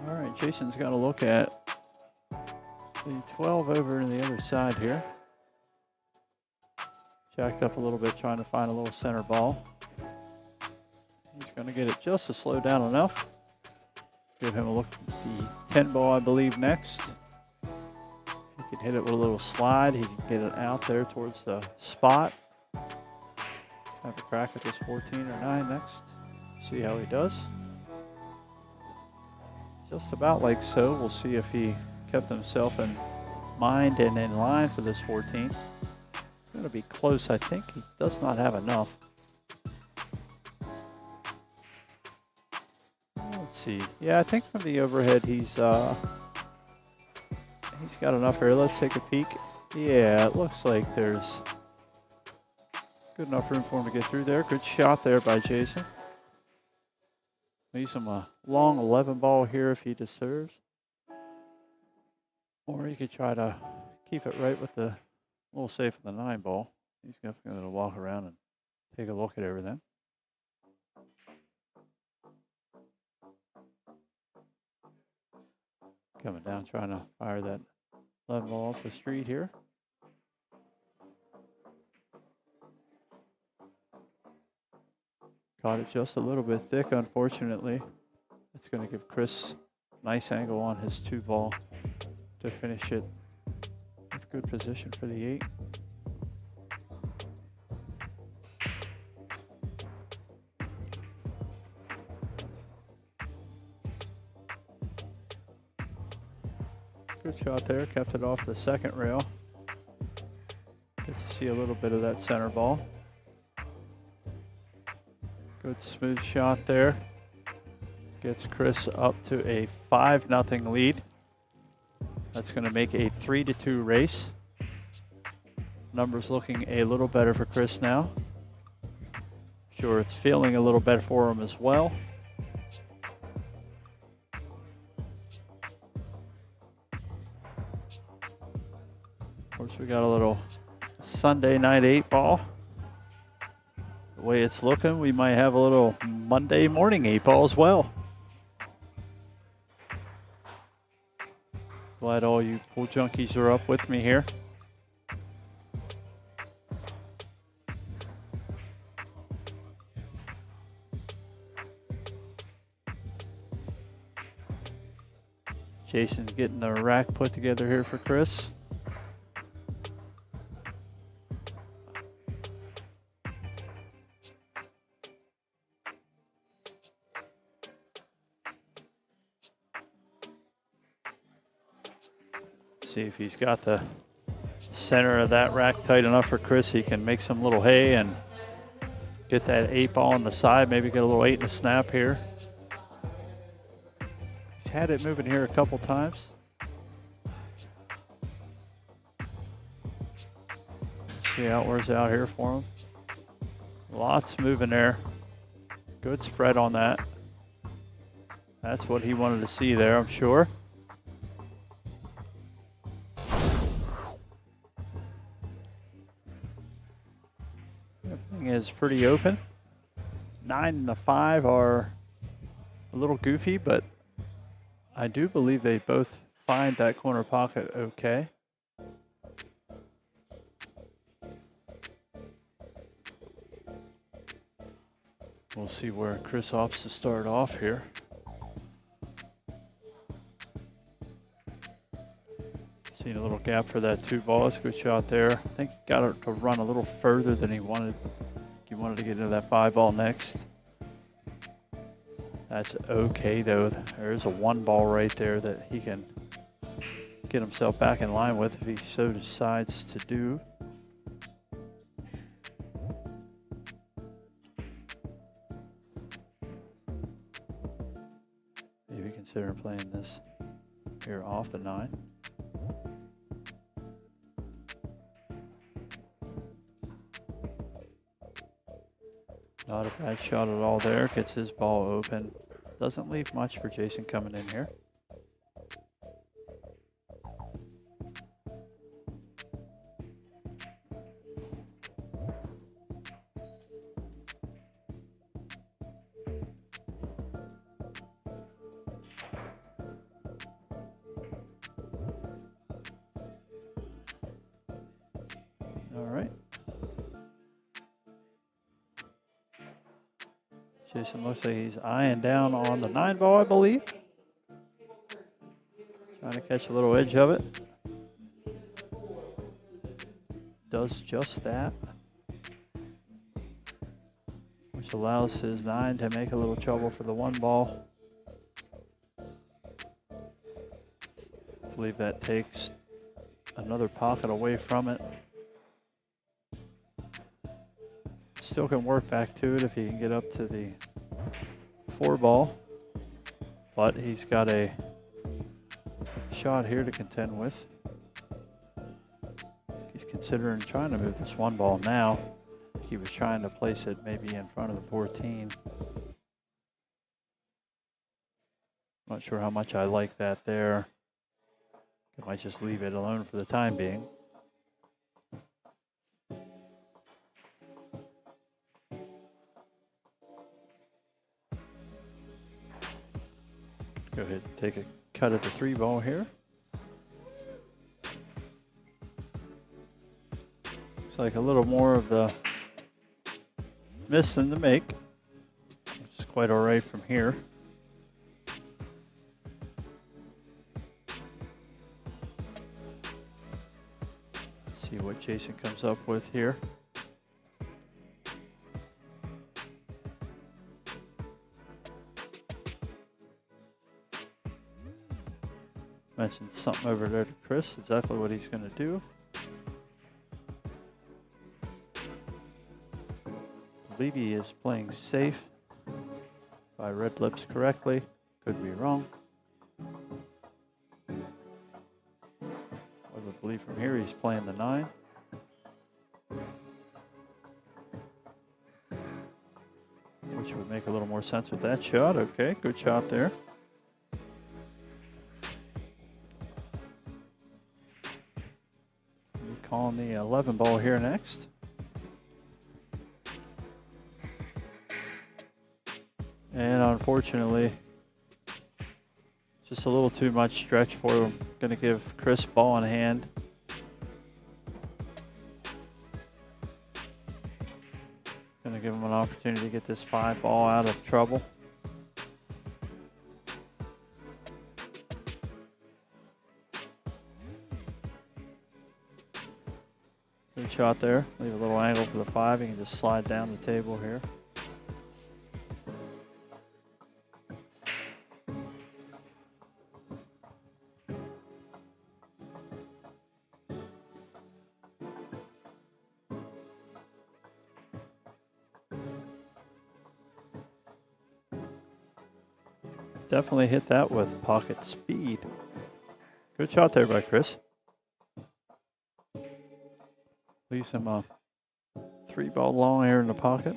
All right, Jason's got to look at the 12 over to the other side here. Jacked up a little bit, trying to find a little center ball. He's going to get it just to slow down enough. Give him a look at the 10 ball, I believe, next. He can hit it with a little slide. He can get it out there towards the spot. Have a crack at this 14 or 9 next. See how he does. Just about like so. We'll see if he kept himself in mind and in line for this 14. It's going to be close, I think. He does not have enough. Let's see. Yeah, I think from the overhead he's got enough here. Let's take a peek. Yeah, it looks like there's good enough room for him to get through there. Good shot there by Jason. Leaves him a long 11 ball here if he deserves. Or you could try to keep it right with the little safe with the 9 ball. He's definitely going to walk around and take a look at everything. Coming down, trying to fire that 11 ball off the street here. Caught it just a little bit thick, unfortunately. It's going to give Kris a nice angle on his 2 ball to finish it with good position for the 8. Good shot there, kept it off the second rail. Get to see a little bit of that center ball. Good smooth shot there. Gets Kris up to a 5-0 lead. That's going to make a 3-2 race. Numbers looking a little better for Kris now. Sure, it's feeling a little better for him as well. Of course, we got a little Sunday night 8 ball. The way it's looking, we might have a little Monday morning 8-ball as well. Glad all you pool junkies are up with me here. Jason's getting the rack put together here for Kris. See if he's got the center of that rack tight enough for Kris. He can make some little hay and get that 8-ball on the side. Maybe get a little 8 and a snap here. He's had it moving here a couple times. See how it wears out here for him. Lots moving there. Good spread on that. That's what he wanted to see there, I'm sure. Everything is pretty open. 9 and the 5 are a little goofy, but I do believe they both find that corner pocket okay. We'll see where Kris opts to start off here. Seeing a little gap for that 2-ball. That's a good shot there. I think he got it to run a little further than he wanted. He wanted to get into that 5-ball next. That's okay though. There's a 1-ball right there that he can get himself back in line with if he so decides to do. Maybe consider playing this here off the 9. Not a bad shot at all there. Gets his ball open. Doesn't leave much for Jason coming in here. All right. Jason looks like he's eyeing down on the 9-ball, I believe. Trying to catch a little edge of it. Does just that. Which allows his 9 to make a little trouble for the 1-ball. I believe that takes another pocket away from it. Still can work back to it if he can get up to the 4-ball, but he's got a shot here to contend with. He's considering trying to move this 1-ball now. He was trying to place it maybe in front of the 14. Not sure how much I like that there. I might just leave it alone for the time being. Go ahead and take a cut at the 3-ball here. Looks like a little more of the miss than the make, which is quite all right from here. See what Jason comes up with here. Mentioned something over there to Kris, exactly what he's going to do. I believe he is playing safe. If I read lips correctly, could be wrong. I would believe from here he's playing the 9. Which would make a little more sense with that shot. Okay, good shot there. Calling the 11-ball here next. And unfortunately, just a little too much stretch for him. Going to give Kris ball in hand. Going to give him an opportunity to get this 5 ball out of trouble. Good shot there. Leave a little angle for the 5. You can just slide down the table here. Definitely hit that with pocket speed. Good shot there by Kris. Leaves him a 3 ball long here in the pocket.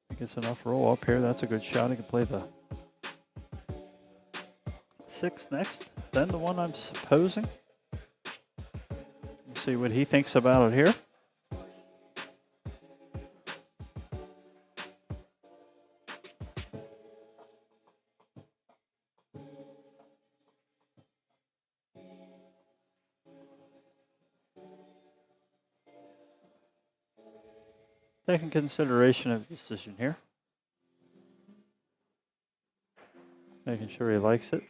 He gets enough roll up here. That's a good shot. He can play the 6 next, then the one I'm supposing. Let's see what he thinks about it here. Taking consideration of the decision here. Making sure he likes it.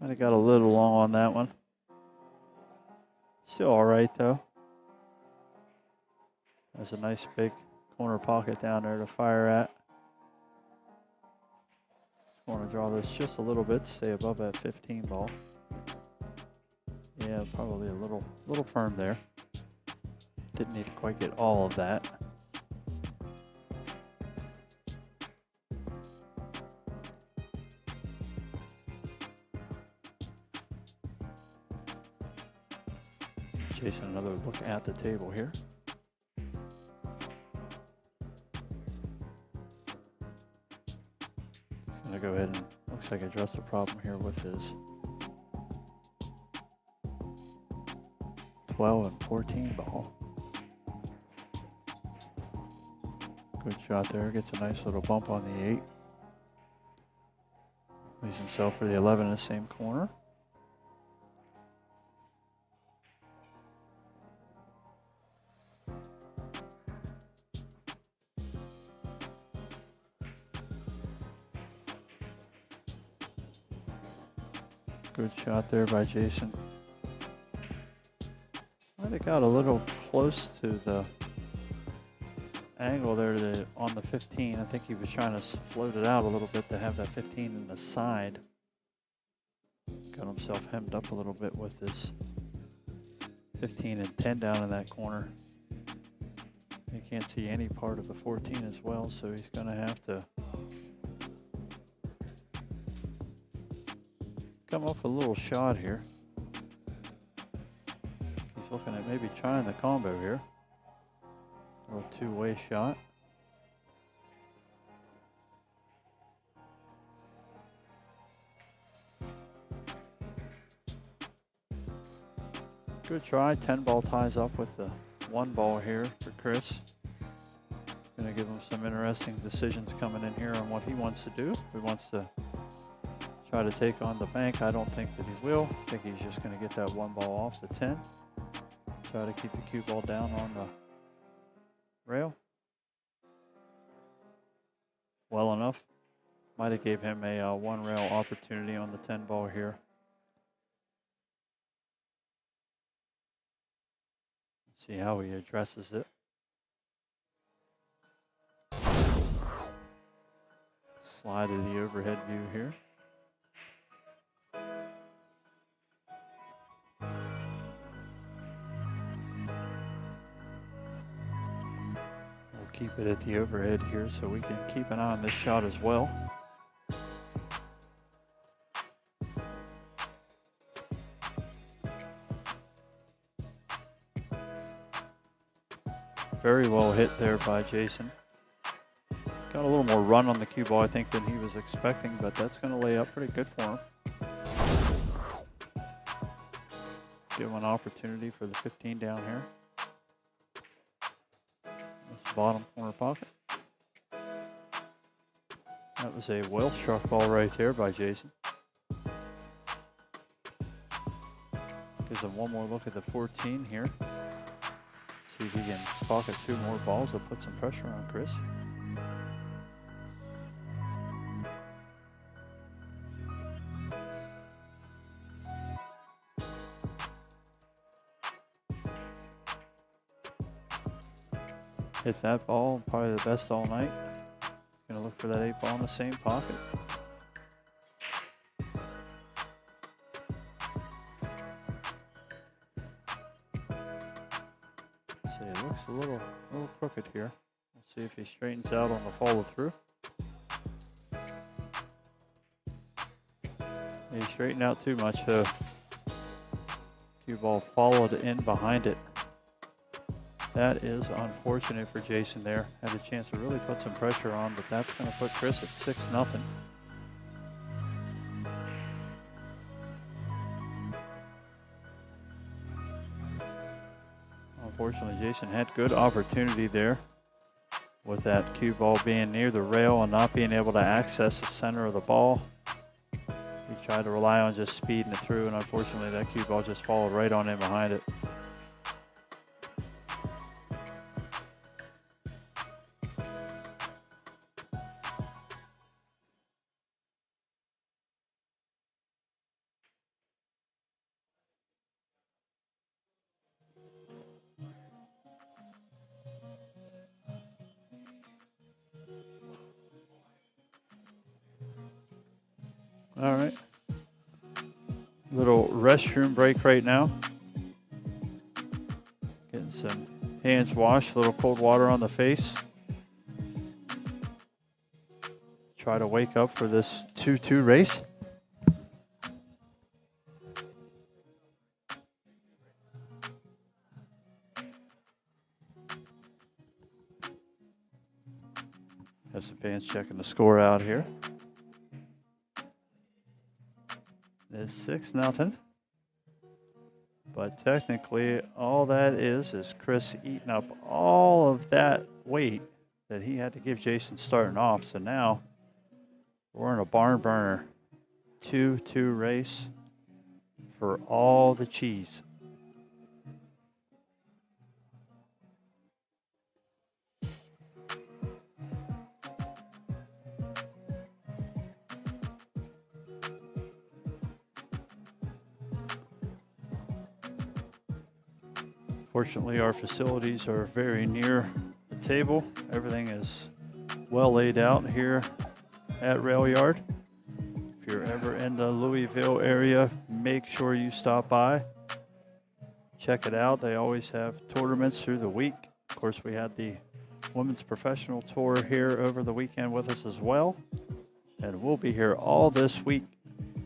Might have got a little long on that one. Still all right though. There's a nice big corner pocket down there to fire at. Just want to draw this just a little bit, stay above that 15 ball. Yeah, probably a little firm there. Didn't need to quite get all of that. Jason, another look at the table here. He's going to go ahead and looks like address the problem here with his 12 and 14 ball. Good shot there. Gets a nice little bump on the 8. Leaves himself for the 11 in the same corner. Good shot there by Jason. Might have got a little close to the angle there on the 15. I think he was trying to float it out a little bit to have that 15 in the side. Got himself hemmed up a little bit with this 15 and 10 down in that corner. He can't see any part of the 14 as well, so he's going to have to come up with a little shot here. He's looking at maybe trying the combo here. A little two-way shot. Good try. 10 ball ties up with the 1 ball here for Kris. Going to give him some interesting decisions coming in here on what he wants to do. If he wants to try to take on the bank, I don't think that he will. I think he's just going to get that 1 ball off the 10. Try to keep the cue ball down on the rail. Well enough. Might have gave him a 1 rail opportunity on the 10 ball here. See how he addresses it. Slide to the overhead view here. We'll keep it at the overhead here so we can keep an eye on this shot as well. Very well hit there by Jason. Got a little more run on the cue ball, I think, than he was expecting, but that's going to lay up pretty good for him. give him an opportunity for the 15 down here. That's the bottom corner pocket. That was a well-struck ball right there by Jason. Gives him one more look at the 14 here. See if he can pocket 2 more balls or put some pressure on Kris. Hit that ball, probably the best all night. Gonna look for that 8 ball in the same pocket. See, it looks a little crooked here. We'll see if he straightens out on the follow through. He straightened out too much, so cue ball followed in behind it. That is unfortunate for Jason there. Had a chance to really put some pressure on, but that's going to put Kris at 6-0. Unfortunately, Jason had good opportunity there with that cue ball being near the rail and not being able to access the center of the ball. He tried to rely on just speeding it through, and unfortunately that cue ball just followed right on in behind it. All right. Little restroom break right now. Getting some hands washed, a little cold water on the face. Try to wake up for this 2-2 race. Have some fans checking the score out here. It's 6-0. But technically, all that is Kris eating up all of that weight that he had to give Jason starting off. So now we're in a barn burner 2-2 race for all the cheese. Fortunately, our facilities are very near the table. Everything is well laid out here at Rail Yard. If you're ever in the Louisville area, make sure you stop by. Check it out. They always have tournaments through the week. Of course, we had the Women's Professional Tour here over the weekend with us as well. And we'll be here all this week.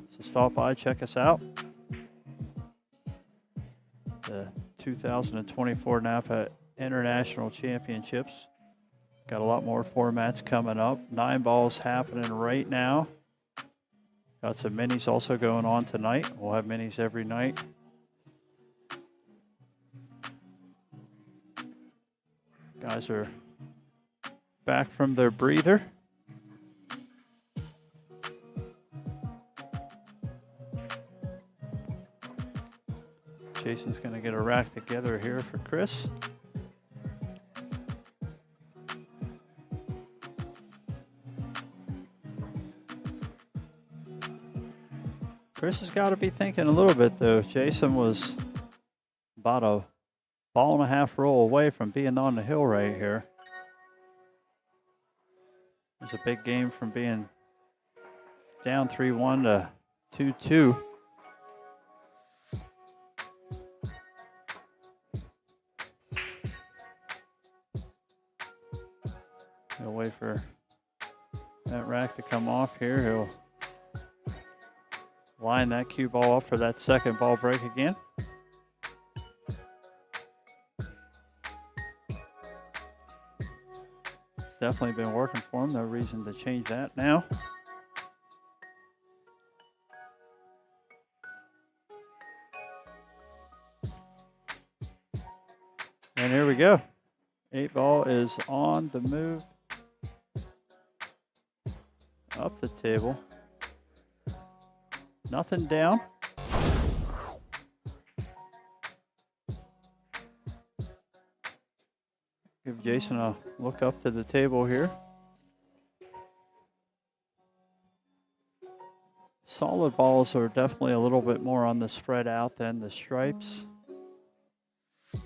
So stop by, check us out. The 2024 NAPA International Championships. Got a lot more formats coming up. 9 balls happening right now. Got some minis also going on tonight. We'll have minis every night. Guys are back from their breather. Jason's going to get a rack together here for Kris. Kris has got to be thinking a little bit, though. Jason was about a ball and a half roll away from being on the hill right here. It's a big game from being down 3-1 to 2-2. He'll wait for that rack to come off here. He'll line that cue ball up for that second ball break again. It's definitely been working for him. No reason to change that now. And here we go. 8 ball is on the move. Up the table. Nothing down. Give Jason a look up to the table here. Solid balls are definitely a little bit more on the spread out than the stripes.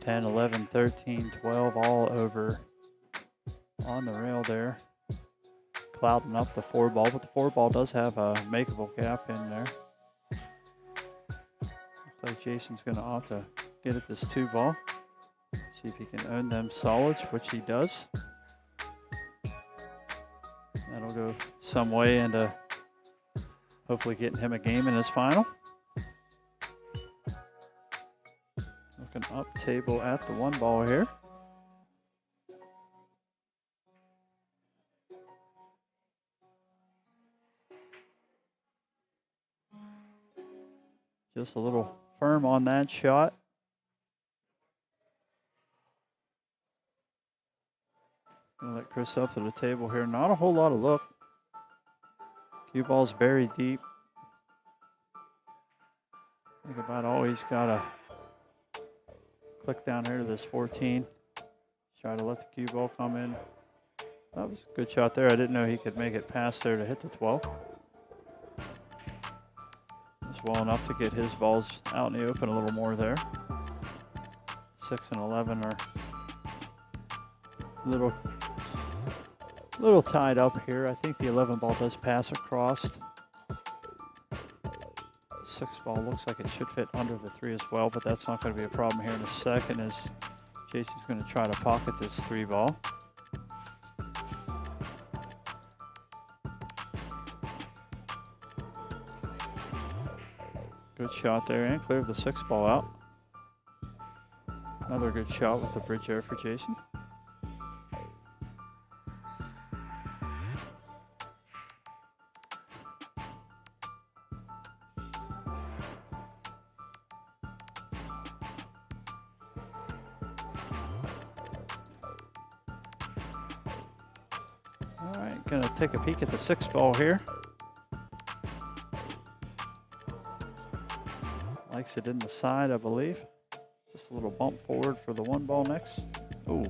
10, 11, 13, 12, all over on the rail there. Clouding up the 4 ball, but the 4 ball does have a makeable gap in there. Looks like Jason's going to opt to get at this 2 ball. See if he can own them solids, which he does. That'll go some way into hopefully getting him a game in his final. Looking up table at the 1 ball here. Just a little firm on that shot. Gonna let Kris up to the table here. Not a whole lot of look. Cue ball's buried deep. I think about always gotta click down here to this 14. Try to let the cue ball come in. That was a good shot there. I didn't know he could make it past there to hit the 12. Just well enough to get his balls out in the open a little more there. 6 and 11 are little tied up here. I think the 11 ball does pass across. 6 ball looks like it should fit under the 3 as well, but that's not going to be a problem here in a second as Jason's going to try to pocket this 3 ball. Good shot there and cleared the 6 ball out. Another good shot with the bridge air for Jason. All right, gonna take a peek at the 6 ball here. Likes it in the side, I believe. Just a little bump forward for the 1 ball next. Ooh,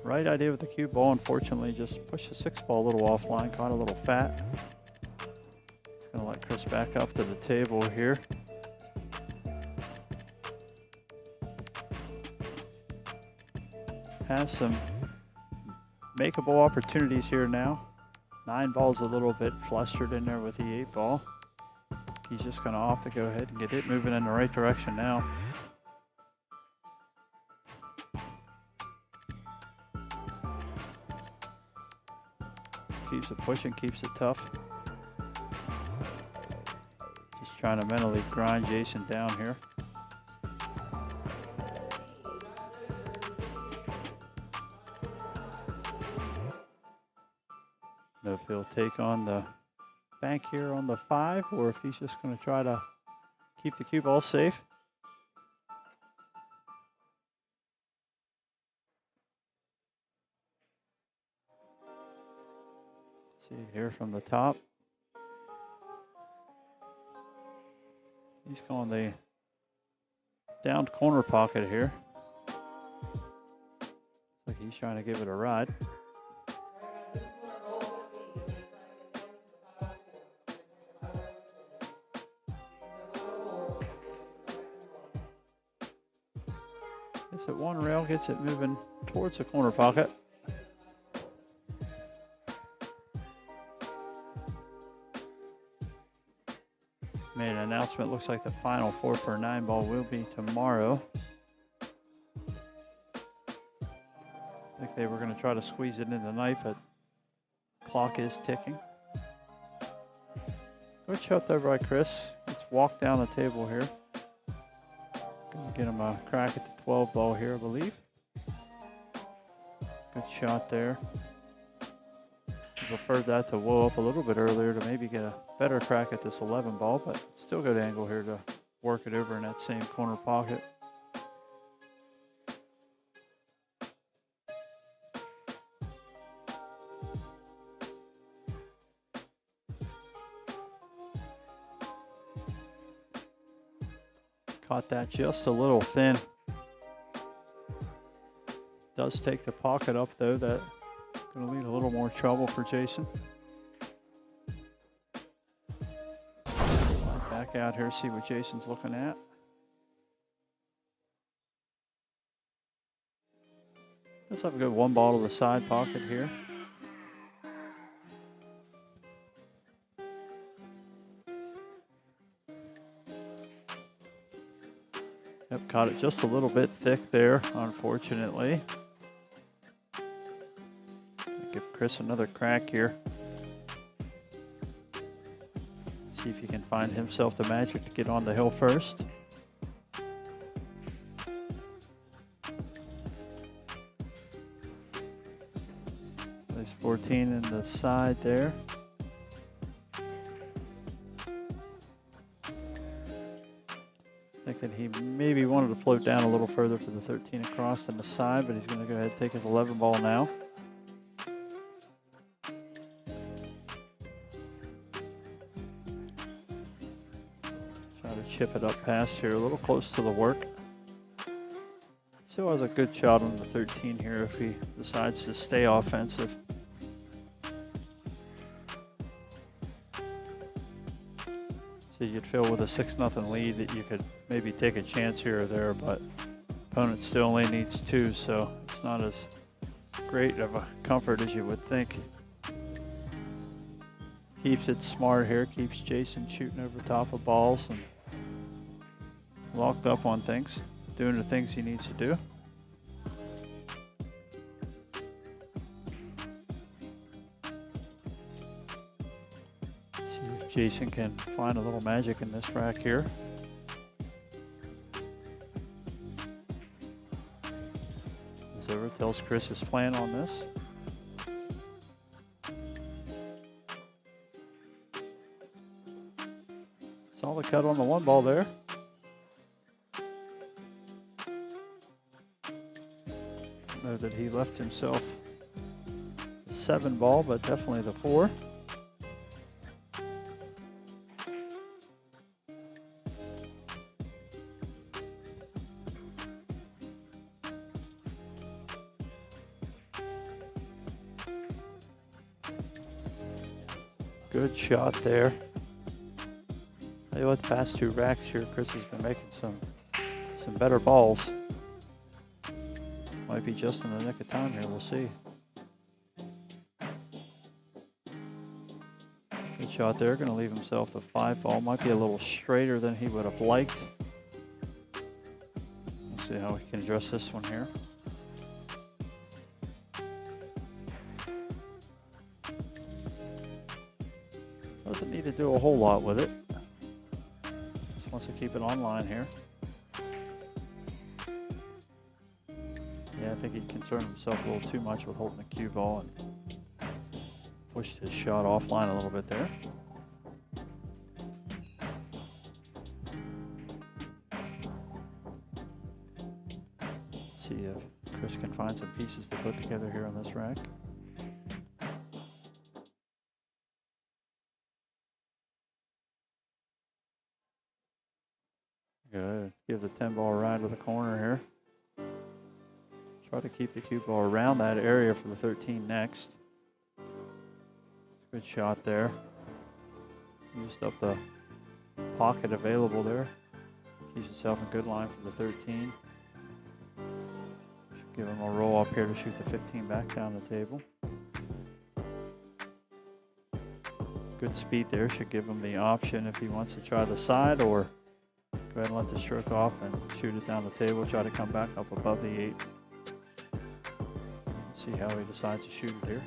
right idea with the cue ball. Unfortunately, just pushed the 6 ball a little offline, caught a little fat. Just gonna let Kris back up to the table here. Has some makeable opportunities here now. 9 ball's a little bit flustered in there with the 8 ball. He's just going to opt to go ahead and get it moving in the right direction now. Keeps it pushing, keeps it tough. Just trying to mentally grind Jason down here. Know if he'll take on the bank here on the 5 or if he's just going to try to keep the cue ball safe. See here from the top. He's going the down corner pocket here. Looks like he's trying to give it a ride. Gets it 1 rail, gets it moving towards the corner pocket. Made an announcement, looks like the final 4 for a 9 ball will be tomorrow. I think they were going to try to squeeze it in tonight, but clock is ticking. Good shot there by Kris. Let's walk down the table here. Gonna get him a crack at the 12 ball here, I believe. Good shot there. I preferred that to whoa up a little bit earlier to maybe get a better crack at this 11 ball, but still good angle here to work it over in that same corner pocket. Caught that just a little thin. Does take the pocket up though. That's going to lead a little more trouble for Jason. Back out here, see what Jason's looking at. Let's have a good one ball to the side pocket here. Yep, caught it just a little bit thick there, unfortunately. Give Kris another crack here. See if he can find himself the magic to get on the hill first. Place 14 in the side there. Thinking he maybe wanted to float down a little further for the 13 across than the side, but he's going to go ahead and take his 11 ball now. Chip it up past here, a little close to the work. Still has a good shot on the 13 here if he decides to stay offensive. So you'd feel with a 6-0 lead that you could maybe take a chance here or there, but opponent still only needs 2, so it's not as great of a comfort as you would think. Keeps it smart here, keeps Jason shooting over top of balls and locked up on things, doing the things he needs to do. See if Jason can find a little magic in this rack here. Zero tells Kris his plan on this. Solid cut on the one ball there. Know that he left himself the 7 ball, but definitely the 4. Good shot there. Tell you what, the past 2 racks here, Kris has been making some better balls. Might be just in the nick of time here, we'll see. Good shot there, going to leave himself the 5 ball. Might be a little straighter than he would have liked. We'll see how we can address this one here. Doesn't need to do a whole lot with it. Just wants to keep it online here. Yeah, I think he concerned himself a little too much with holding the cue ball and pushed his shot offline a little bit there. See if Kris can find some pieces to put together here on this rack. Good. Give the 10 ball ride to the corner here. Try to keep the cue ball around that area for the 13 next. It's a good shot there. Used up the pocket available there. Keeps himself in good line for the 13. Should give him a roll up here to shoot the 15 back down the table. Good speed there. Should give him the option if he wants to try the side or go ahead and let the stroke off and shoot it down the table. Try to come back up above the 8. See how he decides to shoot it here.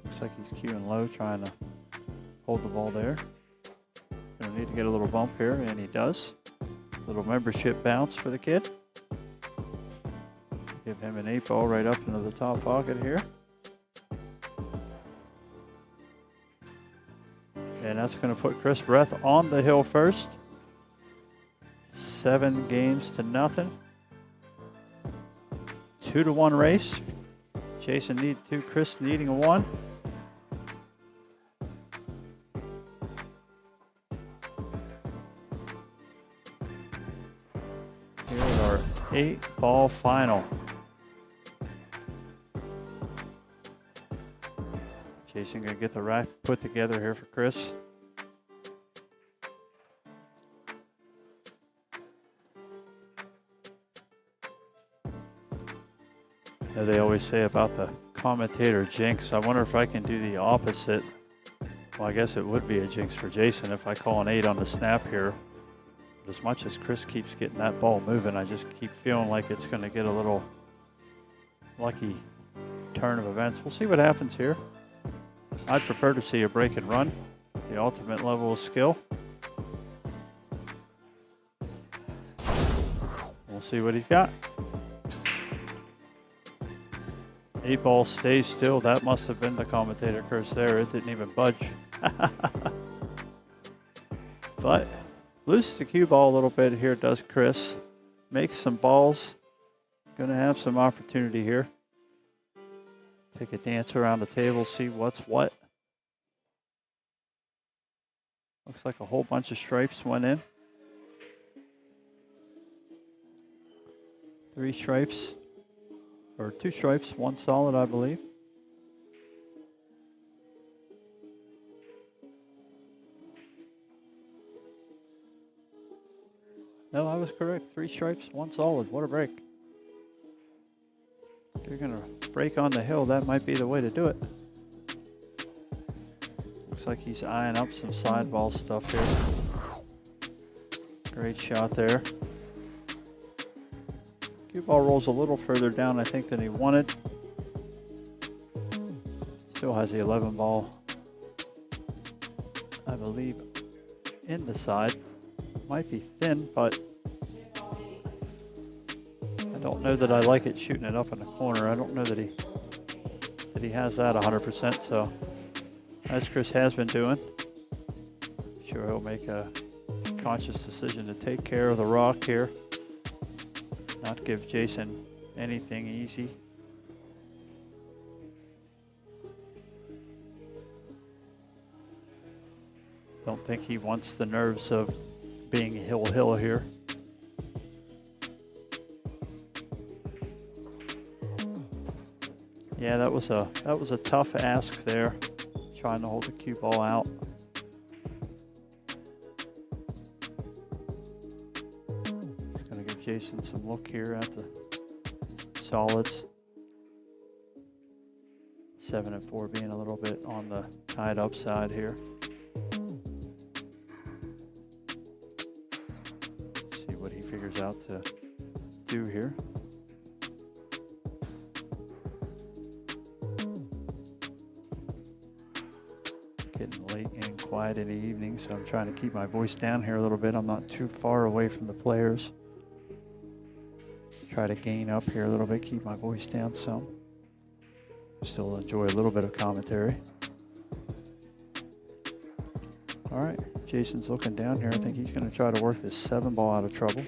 Looks like he's cueing low, trying to hold the ball there. Gonna need to get a little bump here, and he does. Little membership bounce for the kid. Give him an 8 ball right up into the top pocket here. And that's going to put Breth on the hill first. 7 games to nothing. 2-1 race. Jason needing 2, Kris needing a 1. 8-ball final. Jason gonna get the rack put together here for Kris. Yeah, they always say about the commentator jinx. I wonder if I can do the opposite. Well, I guess it would be a jinx for Jason if I call an 8 on the snap here. But as much as Kris keeps getting that ball moving, I just keep feeling like it's going to get a little lucky turn of events. We'll see what happens here. I'd prefer to see a break and run, the ultimate level of skill. We'll see what he's got. 8-ball stays still. That must have been the commentator curse there. It didn't even budge. But loses the cue ball a little bit here, does Kris. Makes some balls. Gonna have some opportunity here. Take a dance around the table, see what's what. Looks like a whole bunch of stripes went in. 3 stripes. Or 2 stripes, 1 solid, I believe. No, I was correct. 3 stripes, 1 solid. What a break. If you're going to break on the hill, that might be the way to do it. Looks like he's eyeing up some side ball stuff here. Great shot there. Cue ball rolls a little further down, I think, than he wanted. Still has the 11 ball, I believe, in the side. Might be thin, but I don't know that I like it shooting it up in the corner. I don't know that he has that 100%. So, as Kris has been doing, I'm sure he'll make a conscious decision to take care of the rock here. Not give Jason anything easy. Don't think he wants the nerves of being hill here. Yeah, that was a tough ask there, trying to hold the cue ball out. Jason some look here at the solids. 7 and 4 being a little bit on the tied up side here. See what he figures out to do here. Getting late and quiet in the evening, so I'm trying to keep my voice down here a little bit. I'm not too far away from the players. Try to gain up here a little bit, keep my voice down some. Still enjoy a little bit of commentary. All right, Jason's looking down here. I think he's going to try to work this 7 ball out of trouble.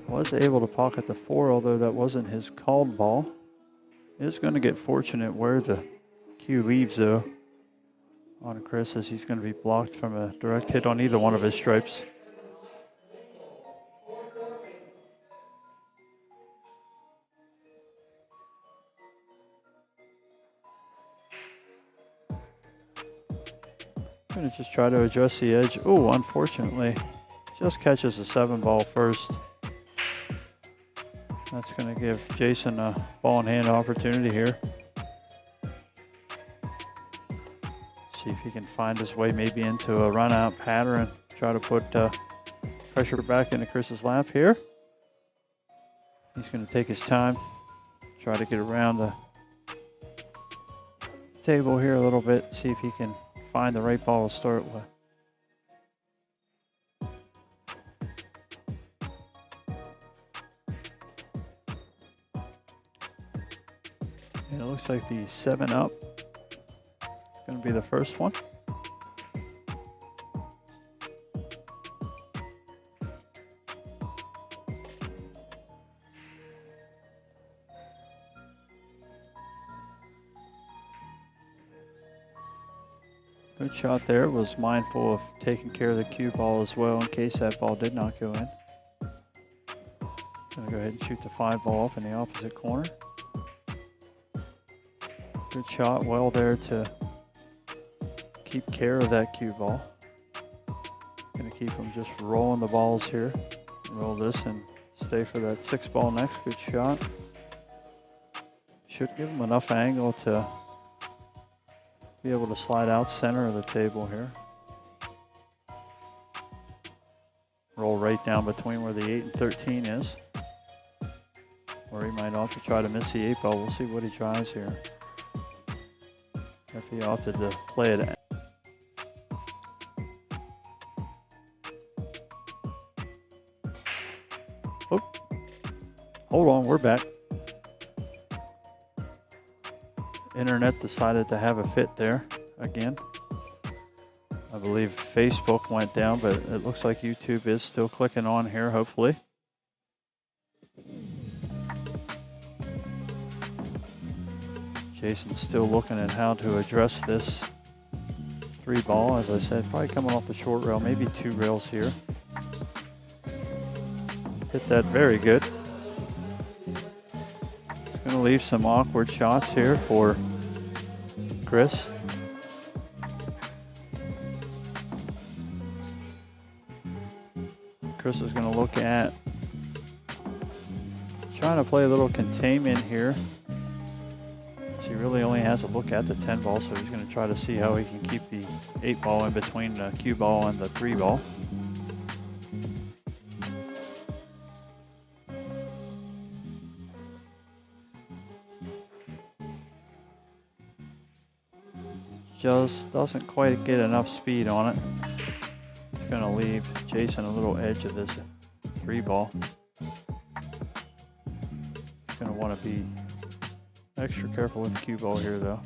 Was able to pocket the 4, although that wasn't his called ball. Is going to get fortunate where the cue leaves, though, on Kris, as he's going to be blocked from a direct hit on either one of his stripes. Going to just try to adjust the edge. Oh, unfortunately, just catches the 7 ball first. That's going to give Jason a ball in hand opportunity here. See if he can find his way maybe into a run out pattern. Try to put pressure back into Kris's lap here. He's going to take his time. Try to get around the table here a little bit. See if he can find the right ball to start with. And it looks like the 7 up is going to be the first one. Good shot there. Was mindful of taking care of the cue ball as well in case that ball did not go in. Gonna go ahead and shoot the 5 ball off in the opposite corner. Good shot, well there to keep care of that cue ball. Gonna keep him just rolling the balls here. Roll this and stay for that 6 ball next. Good shot. Should give him enough angle to be able to slide out center of the table here. Roll right down between where the 8 and 13 is. Or he might opt to try to miss the 8 ball. We'll see what he tries here. If he opted to play it. Oh, hold on, we're back. Internet decided to have a fit there again. I believe Facebook went down, but it looks like YouTube is still clicking on here, hopefully. Jason's still looking at how to address this 3 ball. As I said, probably coming off the short rail, maybe 2 rails here. Hit that very good. It's going to leave some awkward shots here for Kris. Kris is going to look at trying to play a little containment here. He really only has a look at the 10 ball, so he's going to try to see how he can keep the 8 ball in between the cue ball and the 3 ball. Just doesn't quite get enough speed on it. It's going to leave Jason a little edge of this 3 ball. He's going to want to be extra careful with the cue ball here, though.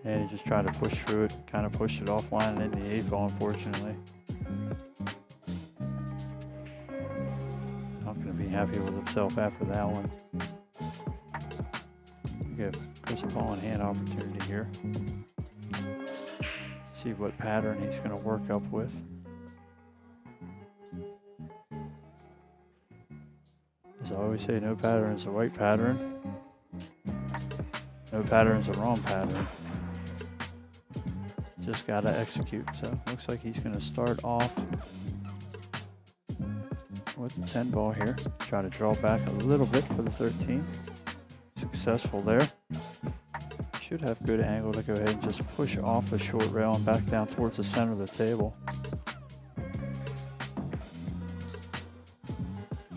And he just tried to push through it, kind of pushed it offline and into the 8 ball, unfortunately. Not going to be happy with himself after that one. Give Kris a ball in hand opportunity here. See what pattern he's going to work up with. As I always say, no pattern is the right pattern. No pattern is the wrong pattern. Just got to execute. So looks like he's going to start off with the 10 ball here. Try to draw back a little bit for the 13. Successful there. Should have good angle to go ahead and just push off the short rail and back down towards the center of the table.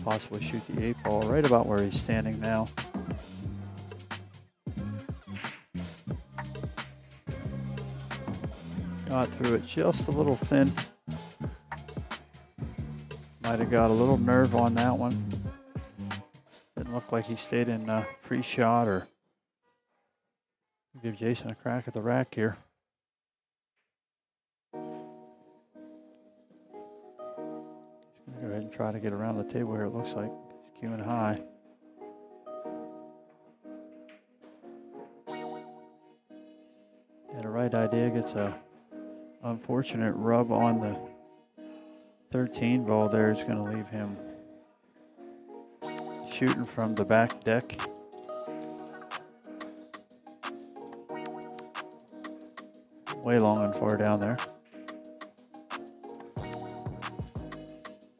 Possibly shoot the 8 ball right about where he's standing now. Got through it just a little thin. Might have got a little nerve on that one. Didn't look like he stayed in free shot, or give Jason a crack at the rack here. He's going to go ahead and try to get around the table here, it looks like. He's queuing high. Had a right idea, gets a unfortunate rub on the 13 ball there. It's going to leave him shooting from the back deck. Way long and far down there.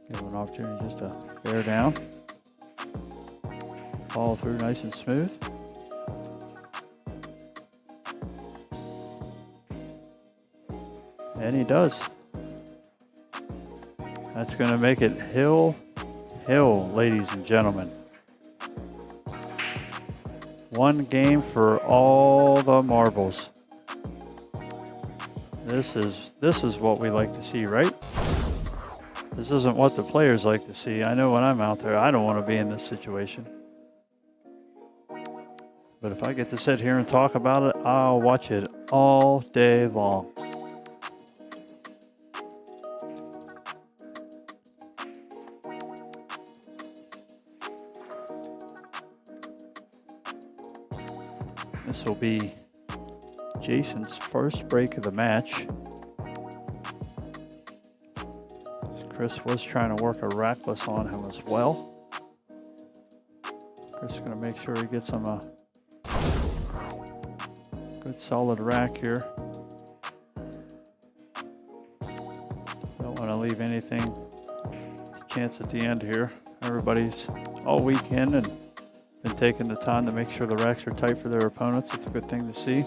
Give him an opportunity just to bear down. Follow through nice and smooth. And he does. That's going to make it hill, ladies and gentlemen. One game for all the marbles. This is what we like to see, right? This isn't what the players like to see. I know when I'm out there, I don't want to be in this situation. But if I get to sit here and talk about it, I'll watch it all day long. This will be Jason's first break of the match. Kris was trying to work a rackless on him as well. Kris is going to make sure he gets him a good solid rack here. Don't want to leave anything chance at the end here. Everybody's all weekend and been taking the time to make sure the racks are tight for their opponents. It's a good thing to see.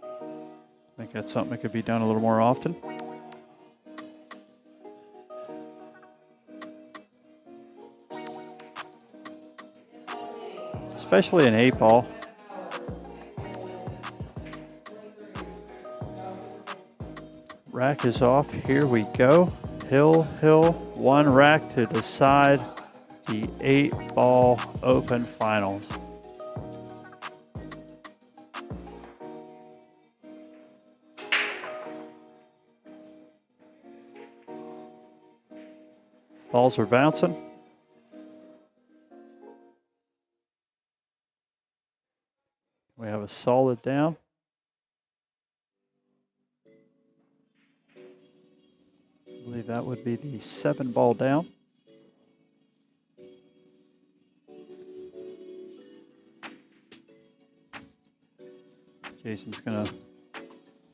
I think that's something that could be done a little more often. Especially in 8-ball. Rack is off. Here we go. Hill, hill, one rack to decide the 8-ball open finals. Balls are bouncing. We have a solid down. I believe that would be the 7-ball down. Jason's going to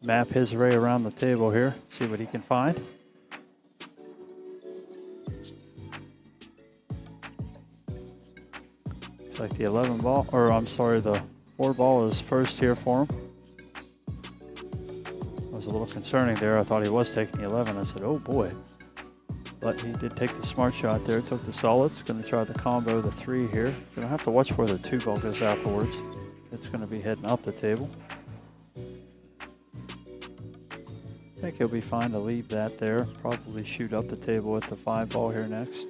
map his array around the table here, see what he can find. Looks like the 11-ball, or I'm sorry, the 4-ball is first here for him. It was a little concerning there. I thought he was taking the 11. I said, oh boy. But he did take the smart shot there, took the solids. Going to try the combo, the 3 here. Going to have to watch where the 2-ball goes afterwards. It's going to be heading up the table. I think he'll be fine to leave that there. Probably shoot up the table with the 5-ball here next,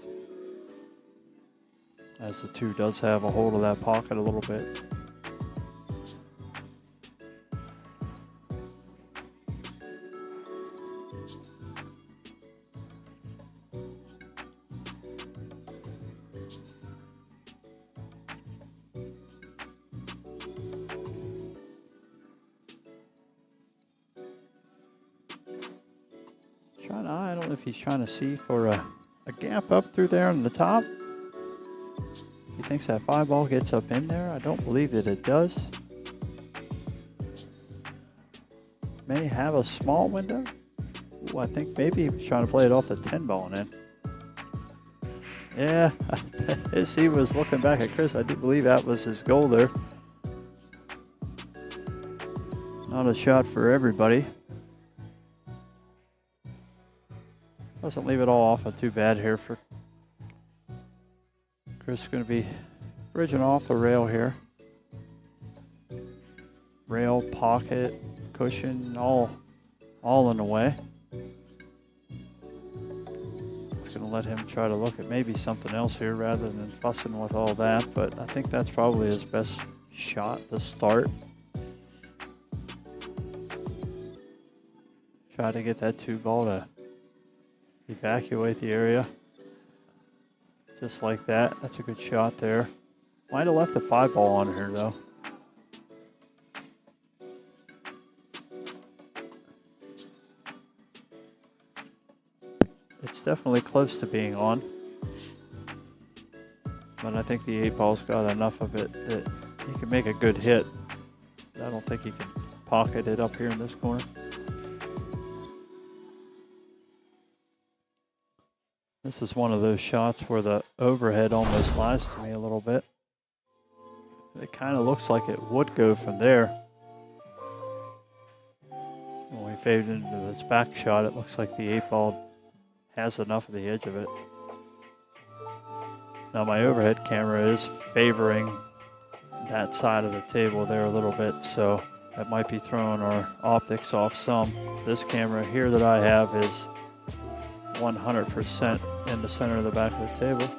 as the 2 does have a hold of that pocket a little bit. I don't know if he's trying to see for a gap up through there on the top. He thinks that 5-ball gets up in there. I don't believe that it does. May have a small window. Ooh, I think maybe he was trying to play it off the 10-ball and in. Yeah, as he was looking back at Kris, I do believe that was his goal there. Not a shot for everybody. Doesn't leave it all off too bad here for Kris. Going to be bridging off the rail here. Rail, pocket, cushion, all in the way. It's going to let him try to look at maybe something else here rather than fussing with all that, but I think that's probably his best shot to start. Try to get that 2-ball to evacuate the area. Just like that. That's a good shot there. Might have left the 5-ball on here though. It's definitely close to being on. But I think the 8-ball's got enough of it that he can make a good hit. I don't think he can pocket it up here in this corner. This is one of those shots where the overhead almost lies to me a little bit. It kind of looks like it would go from there. When we fade into this back shot, it looks like the 8-ball has enough of the edge of it. Now my overhead camera is favoring that side of the table there a little bit, so that might be throwing our optics off some. This camera here that I have is 100% in the center of the back of the table.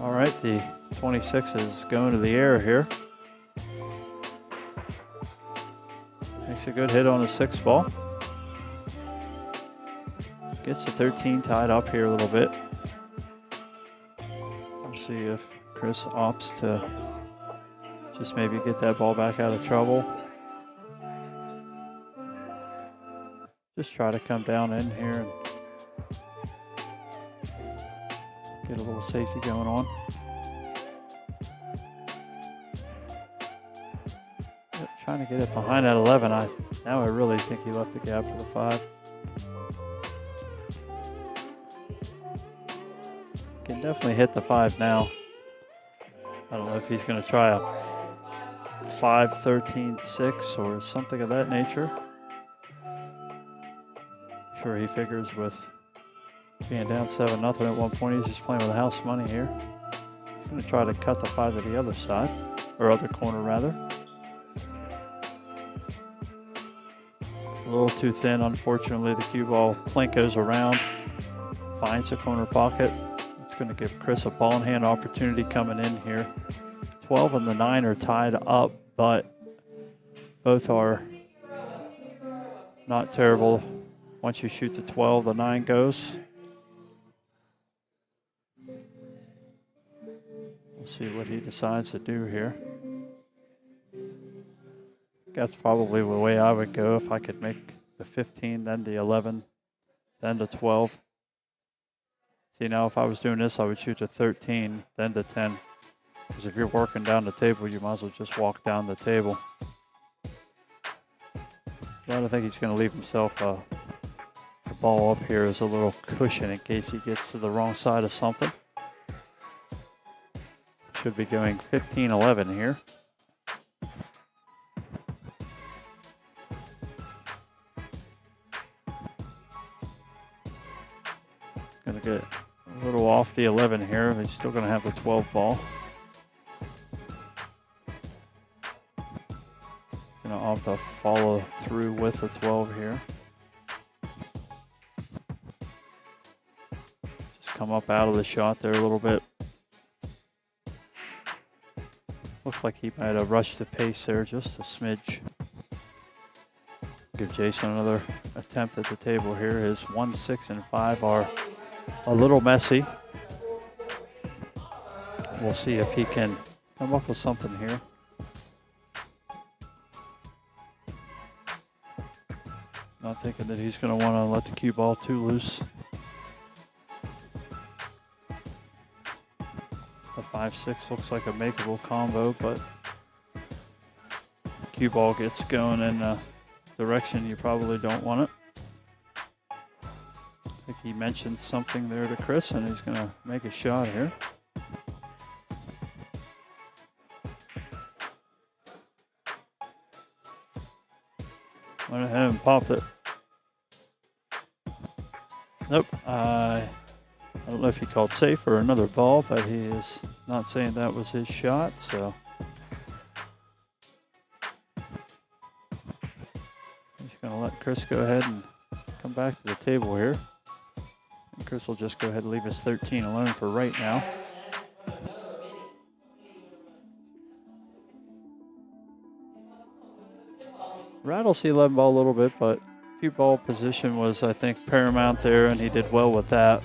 All right, the 26 is going to the air here. Makes a good hit on the 6-ball. Gets the 13 tied up here a little bit. We'll see if Kris opts to Just maybe get that ball back out of trouble. Just try to come down in here and get a little safety going on. Yep, trying to get it behind that 11. Now I really think he left the gap for the 5. Can definitely hit the 5 now. I don't know if he's going to try a 5-13-6 or something of that nature. Sure, he figures with being down 7-0 at one point, he's just playing with house money here. He's going to try to cut the 5 to the other side, or other corner rather. A little too thin, unfortunately. The cue ball plink goes around, finds the corner pocket. It's going to give Kris a ball in hand opportunity coming in here. 12 and the 9 are tied up, but both are not terrible. Once you shoot the 12, the 9 goes. We'll see what he decides to do here. That's probably the way I would go if I could make the 15, then the 11, then the 12. See, now if I was doing this, I would shoot the 13, then the 10. Because if you're working down the table, you might as well just walk down the table. But I don't think he's going to leave himself the ball up here as a little cushion in case he gets to the wrong side of something. Should be going 15-11 here. Going to get a little off the 11 here. He's still going to have the 12 ball. Going to opt to follow through with the 12 here. Just come up out of the shot there a little bit. Looks like he might have rushed the pace there just a smidge. Give Jason another attempt at the table here. His 1, 6, and 5 are a little messy. We'll see if he can come up with something here. Not thinking that he's going to want to let the cue ball too loose. The 5-6 looks like a makeable combo, but cue ball gets going in a direction you probably don't want it. I think he mentioned something there to Kris, and he's going to make a shot here. Went ahead and popped it. Nope. I don't know if he called safe or another ball, but he is not saying that was his shot, so he's going to let Kris go ahead and come back to the table here. And Kris will just go ahead and leave his 13 alone for right now. Rattles the 11 ball a little bit, but cue ball position was, I think, paramount there, and he did well with that.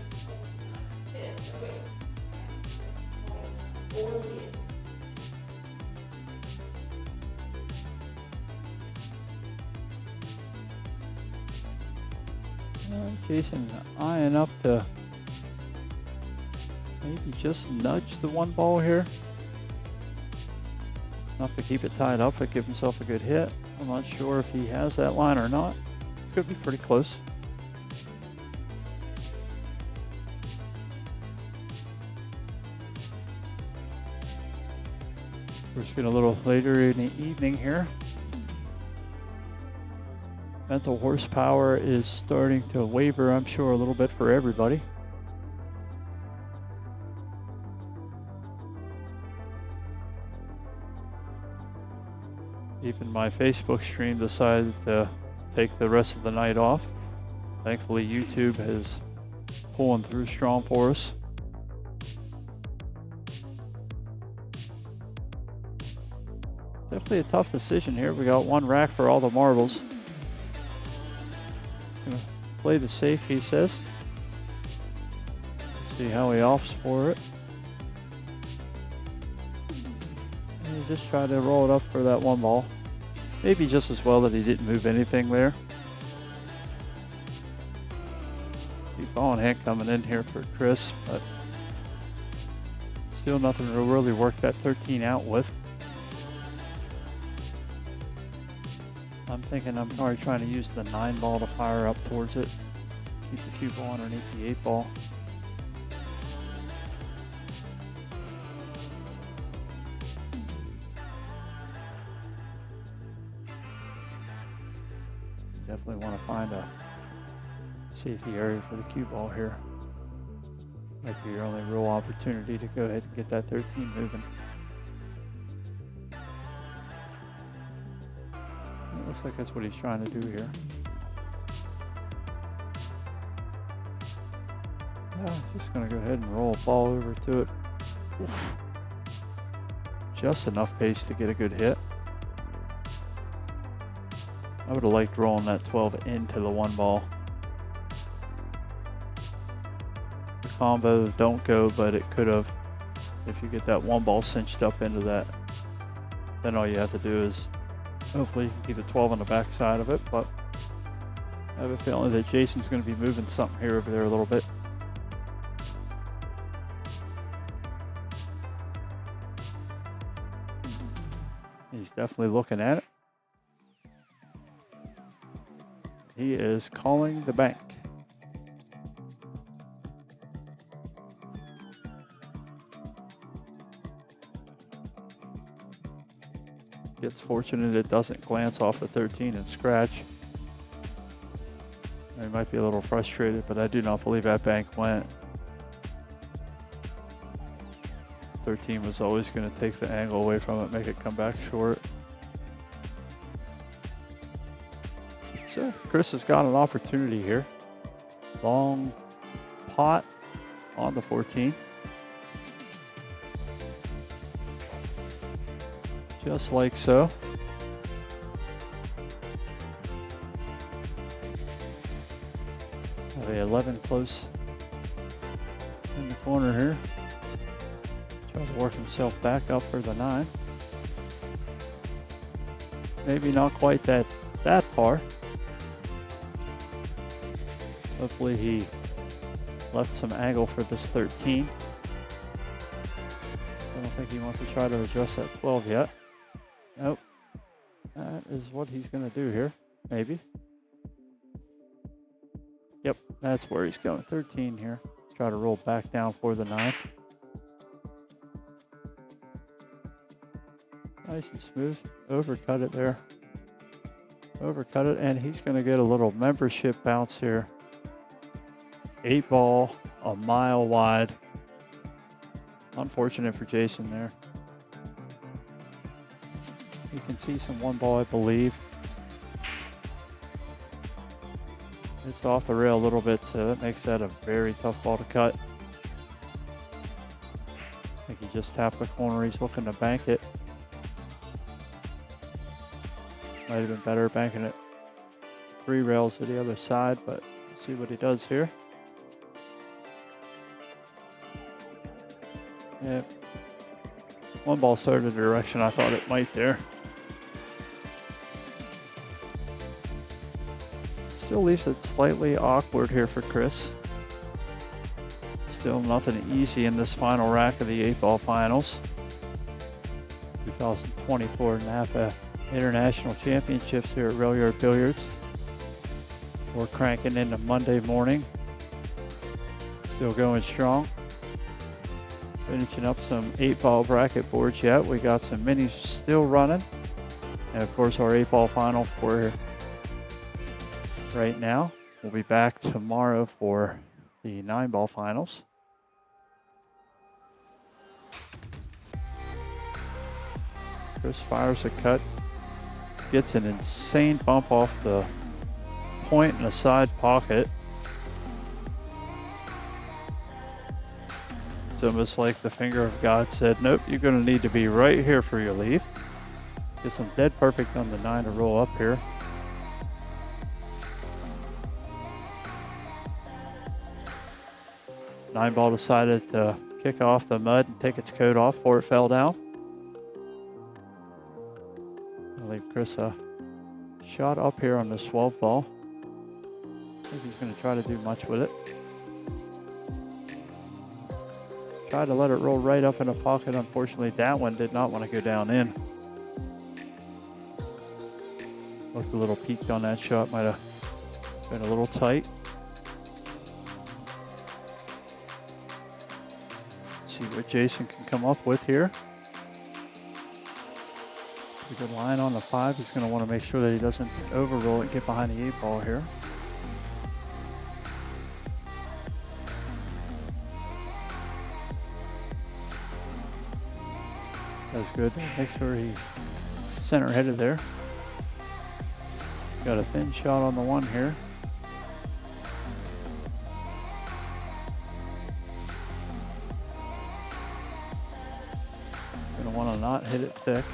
Jason eyeing up to maybe just nudge the 1 ball here. Enough to keep it tied up and give himself a good hit. I'm not sure if he has that line or not. It's going to be pretty close. We're just getting a little later in the evening here. Mental horsepower is starting to waver, I'm sure, a little bit for everybody. Even my Facebook stream decided to take the rest of the night off. Thankfully, YouTube is pulling through strong for us. Definitely a tough decision here. We got 1 rack for all the marbles. Gonna play the safe, he says. See how he opts for it. And just try to roll it up for that one ball. Maybe just as well that he didn't move anything there. Keep ball in hand coming in here for Kris, but still nothing to really work that 13 out with. I'm thinking I'm probably trying to use the 9 ball to fire up towards it. Keep the cue ball underneath the 8 ball. Definitely want to find a safety area for the cue ball here. Might be your only real opportunity to go ahead and get that 13 moving. It looks like that's what he's trying to do here. Just going to go ahead and roll a ball over to it. Oof. Just enough pace to get a good hit. I would have liked rolling that 12 into the 1 ball. The combo don't go, but it could have. If you get that 1 ball cinched up into that, then all you have to do is hopefully get a 12 on the back side of it. But I have a feeling that Jason's going to be moving something here over there a little bit. He's definitely looking at it. He is calling the bank. Gets fortunate it doesn't glance off the 13 and scratch. He might be a little frustrated, but I do not believe that bank went. 13 was always going to take the angle away from it, make it come back short. So Kris has got an opportunity here. Long pot on the 14. Just like so. Have a 11 close in the corner here. Trying to work himself back up for the 9. Maybe not quite that far. Hopefully he left some angle for this 13. I don't think he wants to try to adjust that 12 yet. Nope. That is what he's going to do here. Maybe. Yep, that's where he's going. 13 here. Try to roll back down for the 9. Nice and smooth. Overcut it there. Overcut it, and he's going to get a little membership bounce here. 8 ball, a mile wide. Unfortunate for Jason there. You can see some 1 ball, I believe. It's off the rail a little bit, so that makes that a very tough ball to cut. I think he just tapped the corner. He's looking to bank it. Might have been better banking it 3 rails to the other side, but we'll see what he does here. Yeah, 1 ball started the direction I thought it might there. Still leaves it slightly awkward here for Kris. Still nothing easy in this final rack of the 8 ball finals. 2024 NAPA International Championships here at Rail Yard Billiards. We're cranking into Monday morning. Still going strong. Finishing up some 8 ball bracket boards yet. We got some minis still running. And of course our 8 ball final for right now. We'll be back tomorrow for the 9 ball finals. Kris fires a cut. Gets an insane bump off the point in the side pocket. It's almost like the finger of God said, nope, you're going to need to be right here for your leave. Get some dead perfect on the 9 to roll up here. Nine ball decided to kick off the mud and take its coat off before it fell down. Kris a shot up here on this 12 ball. I think he's going to try to do much with it. Tried to let it roll right up in the pocket. Unfortunately, that one did not want to go down in. Looked a little peaked on that shot. Might have been a little tight. See what Jason can come up with here. A good line on the 5. He's going to want to make sure that he doesn't overroll it and get behind the 8 ball here. That's good. Make sure he center headed there. Got a thin shot on the 1 here. Gonna want to not hit it thick.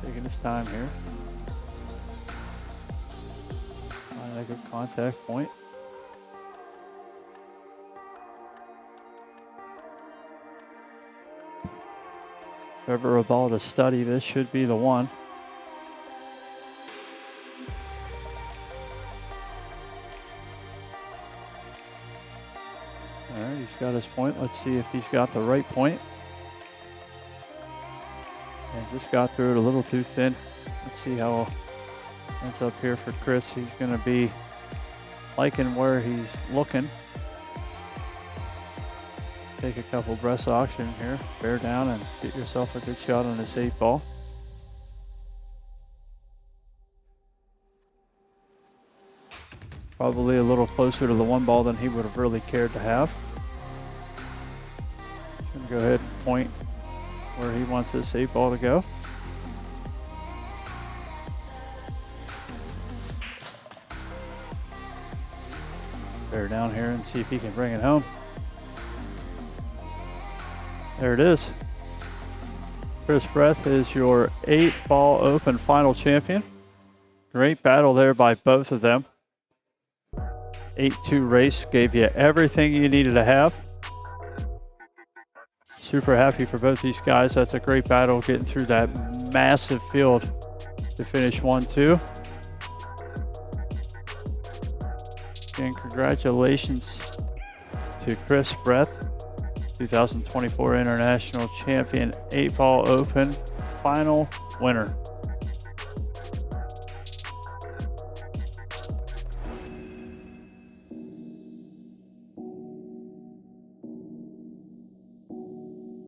Taking his time here. Find a good contact point. If ever a ball to study, this should be the one. All right, he's got his point. Let's see if he's got the right point. And just got through it a little too thin. Let's see how it ends up here for Kris. He's going to be liking where he's looking. Take a couple breaths of oxygen here, bear down and get yourself a good shot on this 8 ball. Probably a little closer to the 1 ball than he would have really cared to have. Gonna go ahead and point where he wants this 8 ball to go. Bear down here and see if he can bring it home. There it is. Kris Breth is your 8 ball open final champion. Great battle there by both of them. 8-2 race gave you everything you needed to have. Super happy for both these guys. That's a great battle getting through that massive field to finish 1-2. Again, congratulations to Kris Breth, 2024 International Champion 8 Ball Open final winner.